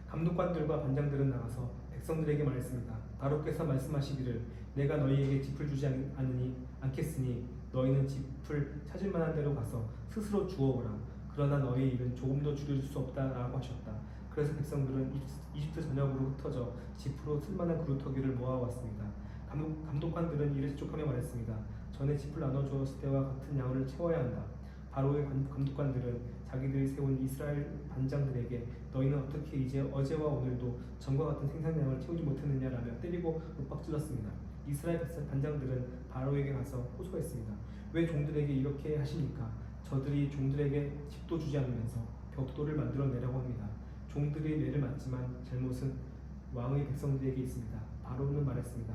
감독관들과 반장들은 나가서 백성들에게 말했습니다. 바로께서 말씀하시기를 내가 너희에게 짚을 주지 않겠으니 너희는 짚을 찾을 만한 데로 가서 스스로 주워오라. 그러나 너희 일은 조금도 줄여줄 수 없다라고 하셨다. 그래서 백성들은 이집트 전역으로 흩어져 짚으로 쓸만한 그루터기를 모아왔습니다. 감독관들은 이를 지적하며 말했습니다. 전에 짚을 나눠주었을 때와 같은 양을 채워야 한다. 바로의 감독관들은 자기들이 세운 이스라엘 반장들에게 너희는 어떻게 이제 어제와 오늘도 전과 같은 생산량을 채우지 못했느냐라며 때리고 윽박질렀습니다. 이스라엘 반장들은 바로에게 가서 호소했습니다. 왜 종들에게 이렇게 하십니까? 저들이 종들에게 집도 주지 않으면서 벽돌을 만들어내라고 합니다. 종들이 뇌를 맞지만 잘못은 왕의 백성들에게 있습니다. 바로는 말했습니다.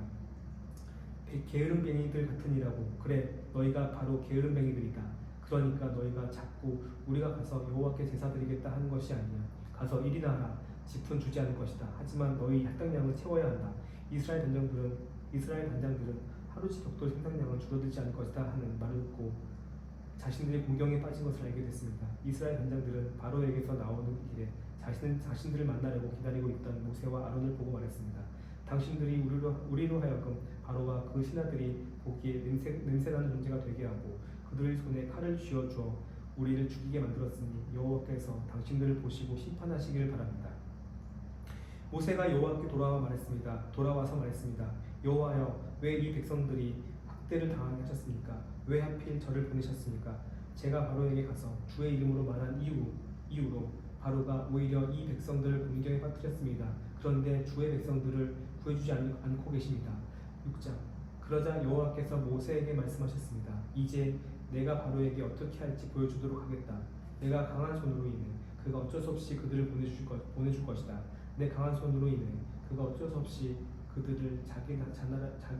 게으름뱅이들 같으니라고. 그래 너희가 바로 게으름뱅이들이다. 그러니까 너희가 자꾸 우리가 가서 여호와께 제사 드리겠다 하는 것이 아니냐. 가서 일이나 하라. 짚은 주지 않을 것이다. 하지만 너희 할당량을 채워야 한다. 이스라엘 반장들은 하루치 벽돌 생산량은 줄어들지 않을 것이다 하는 말을 듣고 자신들이 공경에 빠진 것을 알게 됐습니다. 이스라엘 반장들은 바로에게서 나오는 길에 자신들을 만나려고 기다리고 있던 모세와 아론을 보고 말했습니다. 당신들이 우리로 하여금 바로와 그 신하들이 보기에 냄새나는 존재가 되게 하고 그들의 손에 칼을 쥐어주어 우리를 죽이게 만들었으니 여호와께서 당신들을 보시고 심판하시기를 바랍니다. 모세가 여호와께 돌아와서 말했습니다. 여호와여, 왜 이 백성들이 학대를 당하게 하셨습니까? 왜 하필 저를 보내셨습니까? 제가 바로에게 가서 주의 이름으로 말한 이유로 바로가 오히려 이 백성들을 공경에 빠뜨렸습니다. 그런데 주의 백성들을 구해주지 않고 계십니다. 6장. 그러자 여호와께서 모세에게 말씀하셨습니다. 이제 내가 바로에게 어떻게 할지 보여주도록 하겠다. 내가 강한 손으로 인해 그가 어쩔 수 없이 그들을 보내줄 것이다. 내 강한 손으로 인해 그가 어쩔 수 없이 그들을 자기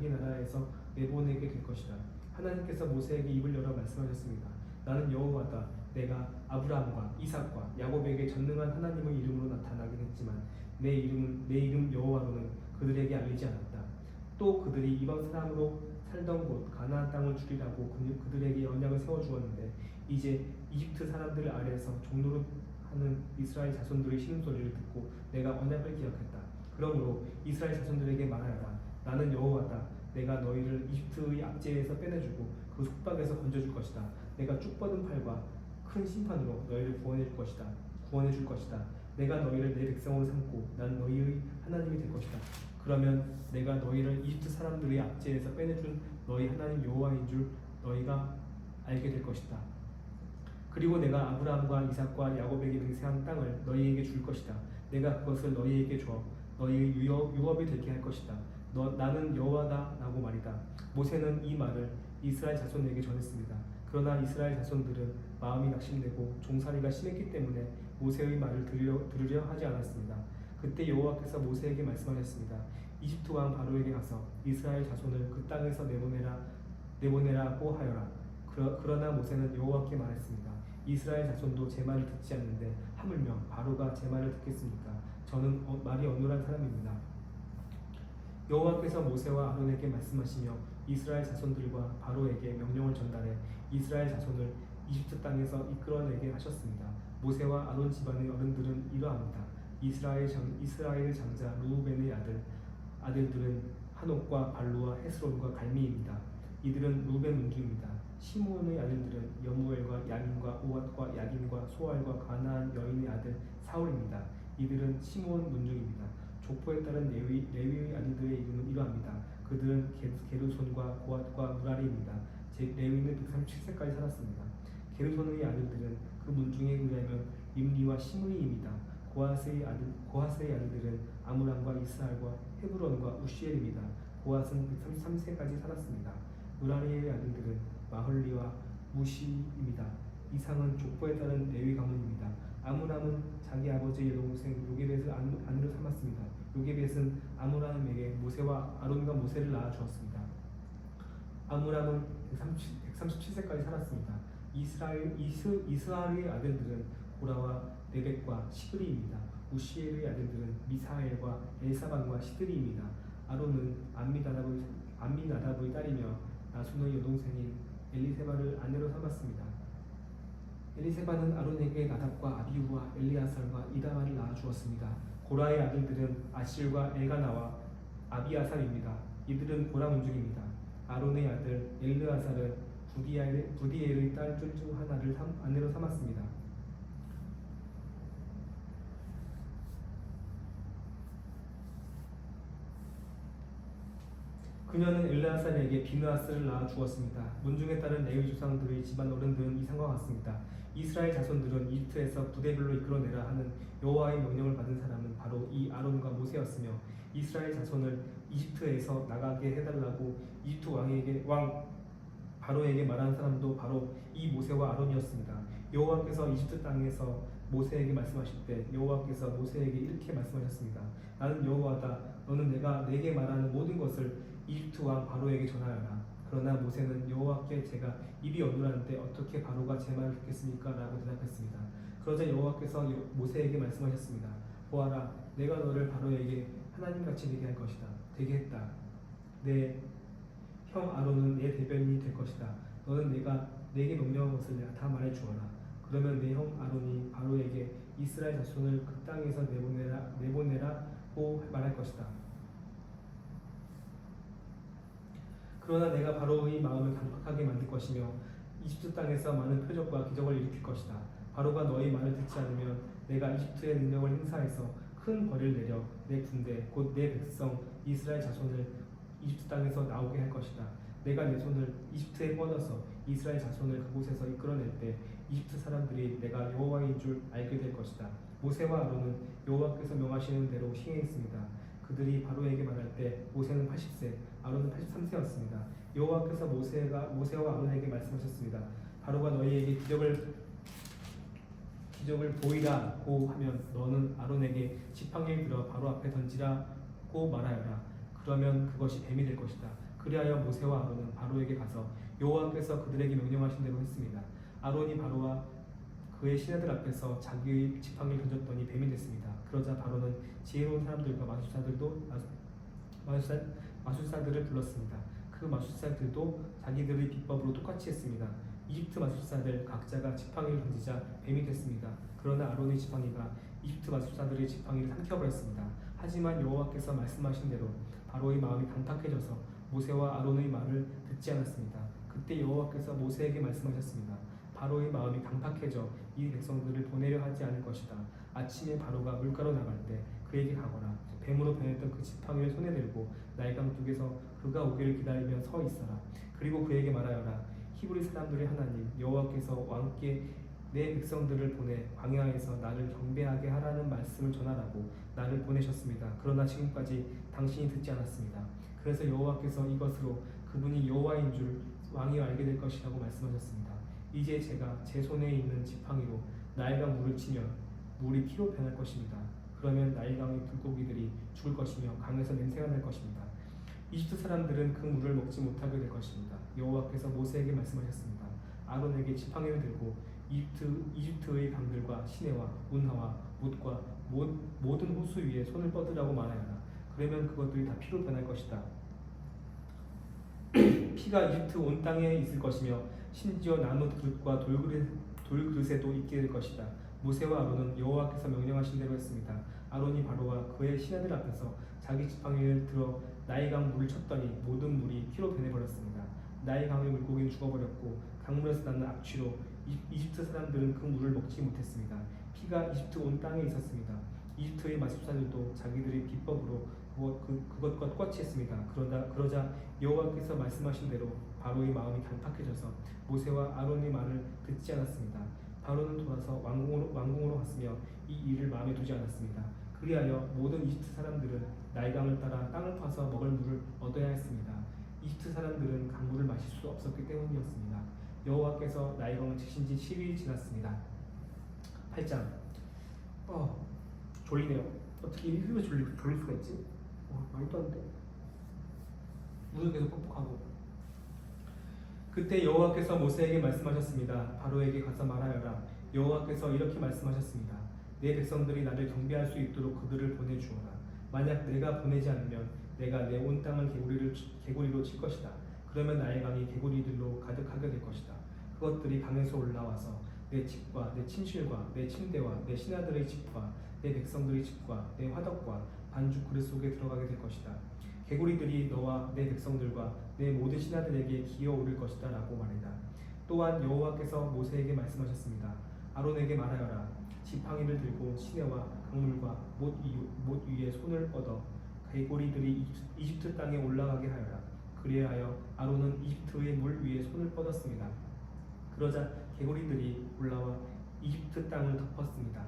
나라에서 내보내게 될 것이다. 하나님께서 모세에게 입을 열어 말씀하셨습니다. 나는 여호와다. 내가 아브라함과 이삭과 야곱에게 전능한 하나님의 이름으로 나타나긴 했지만 내 이름 여호와로는 그들에게 알리지 않았다. 또 그들이 이방 사람으로 살던 곳 가나안 땅을 주리라고 그들에게 언약을 세워주었는데 이제 이집트 사람들 아래에서 종노릇 하는 이스라엘 자손들의 신음소리를 듣고 내가 언약을 기억했다. 그러므로 이스라엘 자손들에게 말하여라. 나는 여호와다. 내가 너희를 이집트의 압제에서 빼내주고 그 속박에서 건져줄 것이다. 내가 쭉 뻗은 팔과 큰 심판으로 너희를 구원해 줄 것이다. 내가 너희를 내 백성으로 삼고 난 너희의 하나님이 될 것이다. 그러면 내가 너희를 이집트 사람들의 압제에서 빼내준 너희 하나님 여호와인 줄 너희가 알게 될 것이다. 그리고 내가 아브라함과 이삭과 야곱에게 맹세한 땅을 너희에게 줄 것이다. 내가 그것을 너희에게 줘 너희의 유업이 되게 할 것이다. 나는 여호와다 라고 말이다. 모세는 이 말을 이스라엘 자손에게 전했습니다. 그러나 이스라엘 자손들은 마음이 낙심되고 종살이가 심했기 때문에 모세의 말을 들으려 하지 않았습니다. 그때 여호와께서 모세에게 말씀하셨습니다. 이집트 왕 바로에게 가서 이스라엘 자손을 그 땅에서 내보내라고 하여라. 그러나 모세는 여호와께 말했습니다. 이스라엘 자손도 제 말을 듣지 않는데 하물며 바로가 제 말을 듣겠습니까? 저는 말이 어눌한 사람입니다. 여호와께서 모세와 아론에게 말씀하시며 이스라엘 자손들과 바로에게 명령을 전달해 이스라엘 자손을 이집트 땅에서 이끌어내게 하셨습니다. 모세와 아론 집안의 어른들은 이러합니다. 이스라엘 장자 루우벤의 아들들은 한옥과 발루와 헤스론과 갈미입니다. 이들은 루벤 문중입니다. 시므온의 아들들은 여무엘과 야민과 오앗과 야긴과 소알과 가나안 여인의 아들 사울입니다. 이들은 시므온 문중입니다. 족보에 따른 레위의 아들들의 이름은 이러합니다. 그들은 게르손과 고앗과 무라리입니다. 레위는 137세까지 살았습니다. 게르손의 아들들은 그 문중에 의하면 임리와 시므이입니다. 고핫의 아들들은 아므람과 이스라엘과 헤브론과 우시엘입니다. 고핫은 133세까지 살았습니다. 무라리의 아들들은 마헐리와 무시입니다. 이상은 족보에 따른 레위 가문입니다. 아므람은 자기 아버지의 여동생 요게벳을 아내로 삼았습니다. 요게벳은 아므람에게 모세와 아론과 모세를 낳아 주었습니다. 아므람은 137세까지 살았습니다. 이스라엘의 아들들은 고라와 네벡과 시드리입니다. 우시엘의 아들들은 미사엘과 엘사반과 시드리입니다. 아론은 암미나답의 딸이며 나손의 여동생인 엘리세바를 아내로 삼았습니다. 엘리세바는 아론에게 나답과 아비후와 엘리아살과 이다말을 낳아 주었습니다. 고라의 아들들은 아실과 엘가나와 아비아살입니다. 이들은 고라 문중입니다. 아론의 아들 엘르아살은 부디엘의 딸들 중 하나를 아내로 삼았습니다. 그녀는 엘르아살에게 비느하스를 낳아 주었습니다. 문중에 따른 레위 조상들의 집안 어른들은 이상과 같습니다. 이스라엘 자손들은 이집트에서 부대별로 이끌어내라 하는 여호와의 명령을 받은 사람은 바로 이 아론과 모세였으며 이스라엘 자손을 이집트에서 나가게 해달라고 이집트 왕 바로에게 말한 사람도 바로 이 모세와 아론이었습니다. 여호와께서 이집트 땅에서 모세에게 말씀하실 때 여호와께서 모세에게 이렇게 말씀하셨습니다. 나는 여호와다. 너는 내게 말하는 모든 것을 이집트 왕 바로에게 전하여라. 그러나 모세는 여호와께 제가 입이 어눌한데 어떻게 바로가 제 말을 듣겠습니까? 라고 대답했습니다. 그러자 여호와께서 모세에게 말씀하셨습니다. 보아라, 내가 너를 바로에게 하나님같이 되게 했다. 내 형 아론은 내 대변인이 될 것이다. 너는 내게 명령한 것을 다 말해 주어라. 그러면 내 형 아론이 바로에게 이스라엘 자손을 그 땅에서 내보내라고 말할 것이다. 그러나 내가 바로의 마음을 강팍하게 만들 것이며 이집트 땅에서 많은 표적과 기적을 일으킬 것이다. 바로가 너희 말을 듣지 않으면 내가 이집트의 능력을 행사해서 큰 벌을 내려 내 군대 곧 내 백성 이스라엘 자손을 이집트 땅에서 나오게 할 것이다. 내가 내 손을 이집트에 뻗어서 이스라엘 자손을 그곳에서 이끌어낼 때 이집트 사람들이 내가 여호와인 줄 알게 될 것이다. 모세와 아론은 여호와께서 명하시는 대로 행했습니다. 그들이 바로에게 말할 때 모세는 80세, 아론은 83세였습니다. 여호와께서 모세와 아론에게 말씀하셨습니다. 바로가 너희에게 기적을 보이라고 하면 너는 아론에게 지팡이를 들어 바로 앞에 던지라고 말하여라. 그러면 그것이 뱀이 될 것이다. 그리하여 모세와 아론은 바로에게 가서 여호와께서 그들에게 명령하신 대로 했습니다. 아론이 바로와 그의 신하들 앞에서 자기의 지팡이를 던졌더니 뱀이 됐습니다. 그러자 바로는 지혜로운 사람들과 마술사들을 불렀습니다. 그 마술사들도 자기들의 비법으로 똑같이 했습니다. 이집트 마술사들 각자가 지팡이를 던지자 뱀이 됐습니다. 그러나 아론의 지팡이가 이집트 마술사들의 지팡이를 삼켜버렸습니다. 하지만 여호와께서 말씀하신 대로 바로의 마음이 강팍해져서 모세와 아론의 말을 듣지 않았습니다. 그때 여호와께서 모세에게 말씀하셨습니다. 바로의 마음이 강팍해져 이 백성들을 보내려 하지 않을 것이다. 아침에 바로가 물가로 나갈 때 그에게 가거라. 뱀으로 변했던 그 지팡이를 손에 들고 나일강 둑에서 그가 오기를 기다리며 서 있어라. 그리고 그에게 말하여라. 히브리 사람들의 하나님 여호와께서 왕께 내 백성들을 보내 광야에서 나를 경배하게 하라는 말씀을 전하라고 나를 보내셨습니다. 그러나 지금까지 당신이 듣지 않았습니다. 그래서 여호와께서 이것으로 그분이 여호와인 줄 왕이 알게 될 것이라고 말씀하셨습니다. 이제 제가 제 손에 있는 지팡이로 나일강 물을 치면 물이 피로 변할 것입니다. 그러면 나일강의 물고기들이 죽을 것이며 강에서 냄새가 날 것입니다. 이집트 사람들은 그 물을 먹지 못하게 될 것입니다. 여호와께서 모세에게 말씀하셨습니다. 아론에게 지팡이를 들고 이집트의 강들과 시내와 운하와 못과 모든 호수 위에 손을 뻗으라고 말하여라. 그러면 그것들이 다 피로 변할 것이다. 피가 이집트 온 땅에 있을 것이며 심지어 나무 그릇과 돌그릇에도 있게 될 것이다. 모세와 아론은 여호와께서 명령하신 대로 했습니다. 아론이 바로와 그의 신하들 앞에서 자기 지팡이를 들어 나일강 물을 쳤더니 모든 물이 피로 변해버렸습니다. 나일강의 물고기는 죽어버렸고 강물에서 나는 악취로 이집트 사람들은 그 물을 먹지 못했습니다. 피가 이집트 온 땅에 있었습니다. 이집트의 마술사들도 자기들의 비법으로 그것과 똑같이 했습니다. 그러자 여호와께서 말씀하신 대로 바로의 마음이 강팍해져서 모세와 아론의 말을 듣지 않았습니다. 바로는 돌아서 왕궁으로 갔으며 이 일을 마음에 두지 않았습니다. 그리하여 모든 이집트 사람들은 나일강을 따라 땅을 파서 먹을 물을 얻어야 했습니다. 이집트 사람들은 강물을 마실 수 없었기 때문이었습니다. 여호와께서 나일강을 치신 지 10일이 지났습니다. 8장. 졸리네요. 어떻게 이렇게 졸릴 수가 있지? 말도 안 돼. 눈은 계속 뻑뻑하고. 그때 여호와께서 모세에게 말씀하셨습니다. 바로에게 가서 말하여라. 여호와께서 이렇게 말씀하셨습니다. 내 백성들이 나를 경배할 수 있도록 그들을 보내주어라. 만약 내가 보내지 않으면 내가 내 온 땅을 개구리로 칠 것이다. 그러면 나일강이 개구리들로 가득하게 될 것이다. 그것들이 강에서 올라와서 내 집과 내 침실과 내 침대와 내 신하들의 집과 내 백성들의 집과 내 화덕과 반죽 그릇 속에 들어가게 될 것이다. 개구리들이 너와 내 백성들과 내 모든 신하들에게 기어오를 것이다 라고 말이다. 또한 여호와께서 모세에게 말씀하셨습니다. 아론에게 말하여라. 지팡이를 들고 시내와 강물과 못 위에 손을 뻗어 개구리들이 이집트 땅에 올라가게 하여라. 그리하여 아론은 이집트의 물 위에 손을 뻗었습니다. 그러자 개구리들이 올라와 이집트 땅을 덮었습니다.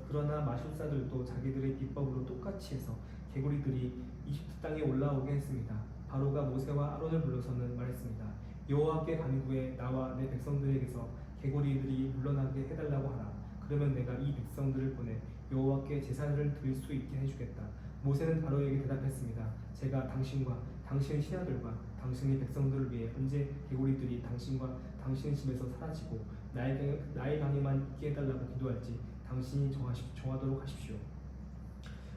그러나 마술사들도 자기들의 비법으로 똑같이 해서 개구리들이 이집트 땅에 올라오게 했습니다. 바로가 모세와 아론을 불러서는 말했습니다. 여호와께 간구해 나와 내 백성들에게서 개구리들이 물러나게 해달라고 하라. 그러면 내가 이 백성들을 보내 여호와께 제사를 드릴 수 있게 해주겠다. 모세는 바로에게 대답했습니다. 제가 당신과 당신의 신하들과 당신의 백성들을 위해 언제 개구리들이 당신과 당신의 집에서 사라지고 나일강에만 있게 해달라고 기도할지 당신이 정하도록 하십시오.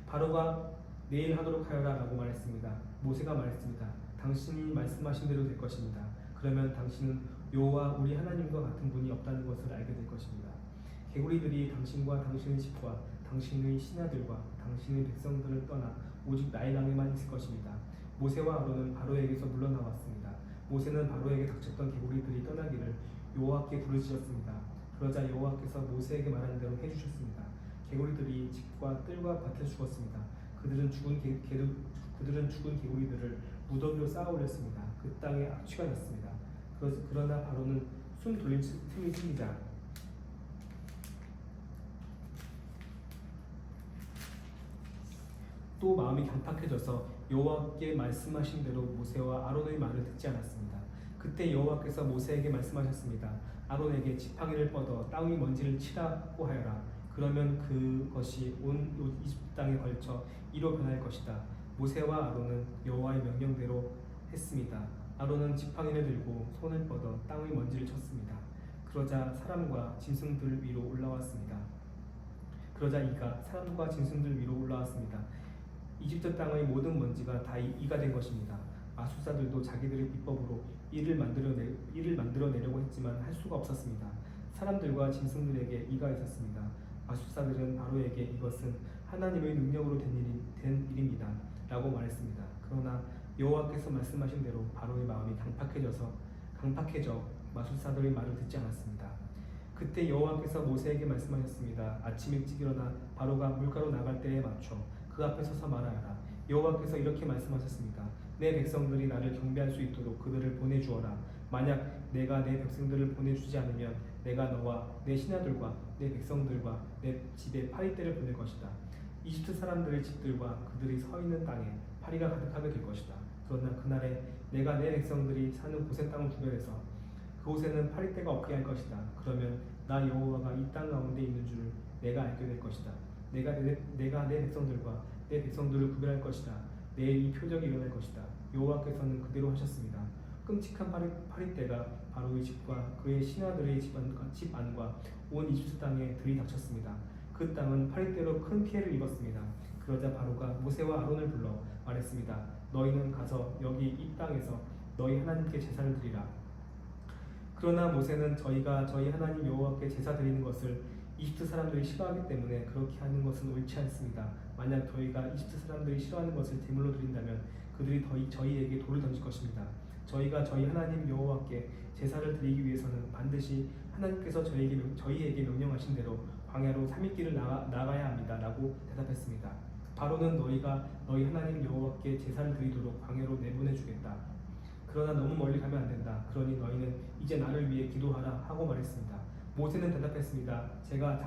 바로가 내일 하도록 하여라 라고 말했습니다. 모세가 말했습니다. 당신이 말씀하신 대로 될 것입니다. 그러면 당신은 여호와 우리 하나님과 같은 분이 없다는 것을 알게 될 것입니다. 개구리들이 당신과 당신의 집과 당신의 신하들과 당신의 백성들을 떠나 오직 나일강에만 있을 것입니다. 모세와 아론은 바로에게서 물러나왔습니다. 모세는 바로에게 닥쳤던 개구리들이 떠나기를 여호와께 부르짖었습니다. 그러자 여호와께서 모세에게 말한 대로 해주셨습니다. 개구리들이 집과 뜰과 밭에 죽었습니다. 그들은 죽은 개구리들을 무더기로 쌓아 올렸습니다. 그 땅에 악취가 났습니다. 그러나 바로는 숨 돌릴 틈이 생기자 또 마음이 강팍해져서 여호와께 말씀하신 대로 모세와 아론의 말을 듣지 않았습니다. 그때 여호와께서 모세에게 말씀하셨습니다. 아론에게 지팡이를 뻗어 땅의 먼지를 치라고 하여라. 그러면 그것이 온 이집트 땅에 걸쳐 이로 변할 것이다. 모세와 아론은 여호와의 명령대로 했습니다. 아론은 지팡이를 들고 손을 뻗어 땅의 먼지를 쳤습니다. 그러자 사람과 짐승들 위로 올라왔습니다. 이집트 땅의 모든 먼지가 다 이가 된 것입니다. 마술사들도 자기들의 비법으로 이를 만들어내려고 했지만 할 수가 없었습니다. 사람들과 짐승들에게 이가 있었습니다. 마술사들은 바로에게 이것은 하나님의 능력으로 된 일입니다 라고 말했습니다. 그러나 여호와께서 말씀하신 대로 바로의 마음이 강팍해져 마술사들의 말을 듣지 않았습니다. 그때 여호와께서 모세에게 말씀하셨습니다. 아침 일찍 일어나 바로가 물가로 나갈 때에 맞춰 그 앞에 서서 말하여라. 여호와께서 이렇게 말씀하셨습니다. 내 백성들이 나를 경배할 수 있도록 그들을 보내주어라. 만약 내가 내 백성들을 보내주지 않으면 내가 너와 내 신하들과 내 백성들과 내 집에 파리떼를 보낼 것이다. 이집트 사람들의 집들과 그들이 서 있는 땅에 파리가 가득하게 될 것이다. 그러나 그날에 내가 내 백성들이 사는 고센 땅을 구별해서 그곳에는 파리떼가 없게 할 것이다. 그러면 나 여호와가 이 땅 가운데 있는 줄을 내가 알게 될 것이다. 내가 내 백성들과 내 백성들을 구별할 것이다. 내일 이 표적이 일어날 것이다. 여호와께서는 그대로 하셨습니다. 끔찍한 파리떼가 바로의 집과 그의 신하들의 집 안과 온 이집트 땅에 들이닥쳤습니다. 그 땅은 파리떼로 큰 피해를 입었습니다. 그러자 바로가 모세와 아론을 불러 말했습니다. 너희는 가서 여기 이 땅에서 너희 하나님께 제사를 드리라. 그러나 모세는 저희가 저희 하나님 여호와께 제사 드리는 것을 이집트 사람들이 싫어하기 때문에 그렇게 하는 것은 옳지 않습니다. 만약 저희가 이집트 사람들이 싫어하는 것을 제물로 드린다면 그들이 저희에게 돌을 던질 것입니다. 저희가 저희 하나님 여호와께 제사를 드리기 위해서는 반드시 하나님께서 저희에게 명령하신 대로 광야로 3일 길을 나가야 합니다 라고 대답했습니다. 바로는 너희가 너희 하나님 여호와께 제사를 드리도록 광야로 내보내주겠다. 그러나 너무 멀리 가면 안 된다. 그러니 너희는 이제 나를 위해 기도하라 하고 말했습니다. 모세는 대답했습니다. 제가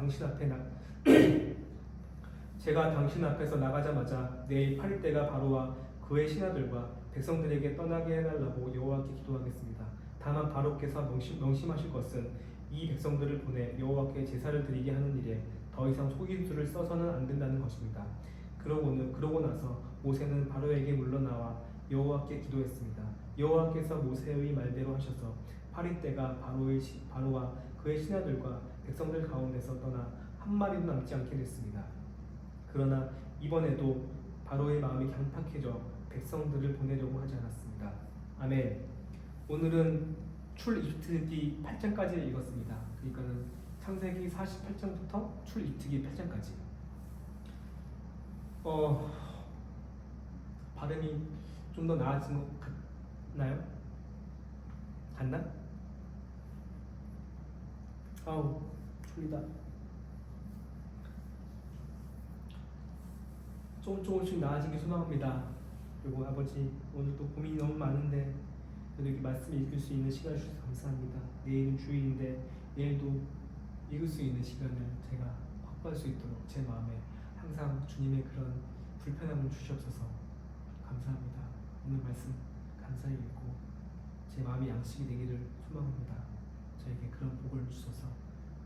당신 앞에서 나가자마자 내일 파리떼가 바로와 그의 신하들과 백성들에게 떠나게 해달라고 여호와께 기도하겠습니다. 다만 바로께서 명심하실 것은 이 백성들을 보내 여호와께 제사를 드리게 하는 일에 더 이상 속임수를 써서는 안 된다는 것입니다. 그러고 나서 모세는 바로에게 물러나와 여호와께 기도했습니다. 여호와께서 모세의 말대로 하셔서 파리떼가 바로와 그의 신하들과 백성들 가운데서 떠나 한 마리도 남지 않게 됐습니다. 그러나 이번에도 바로의 마음이 강팍해져 백성들을 보내려고 하지 않았습니다. 아멘. 오늘은 출입특기 8장까지 읽었습니다. 그러니까는 창세기 48장부터 출입특기 8장까지. 발음이 좀 더 나아진 것 같나요? 같나? 아우 졸리다. 조금씩 나아진 게 소망합니다. 그리고 아버지 오늘 또 고민이 너무 많은데 그래도 이렇게 말씀 읽을 수 있는 시간을 주셔서 감사합니다. 내일은 주일인데 내일도 읽을 수 있는 시간을 제가 확보할 수 있도록 제 마음에 항상 주님의 그런 불편함을 주시옵소서. 감사합니다. 오늘 말씀 감사히 읽고 제 마음이 양식이 되기를 소망합니다. 저에게 그런 복을 주셔서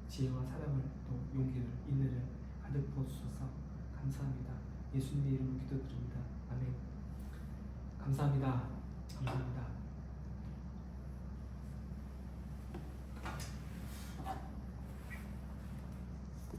지혜와 사랑을 또 용기를 인내를 가득 부어주셔서 감사합니다. 예수님의 이름으로 기도드립니다. 아멘. 감사합니다.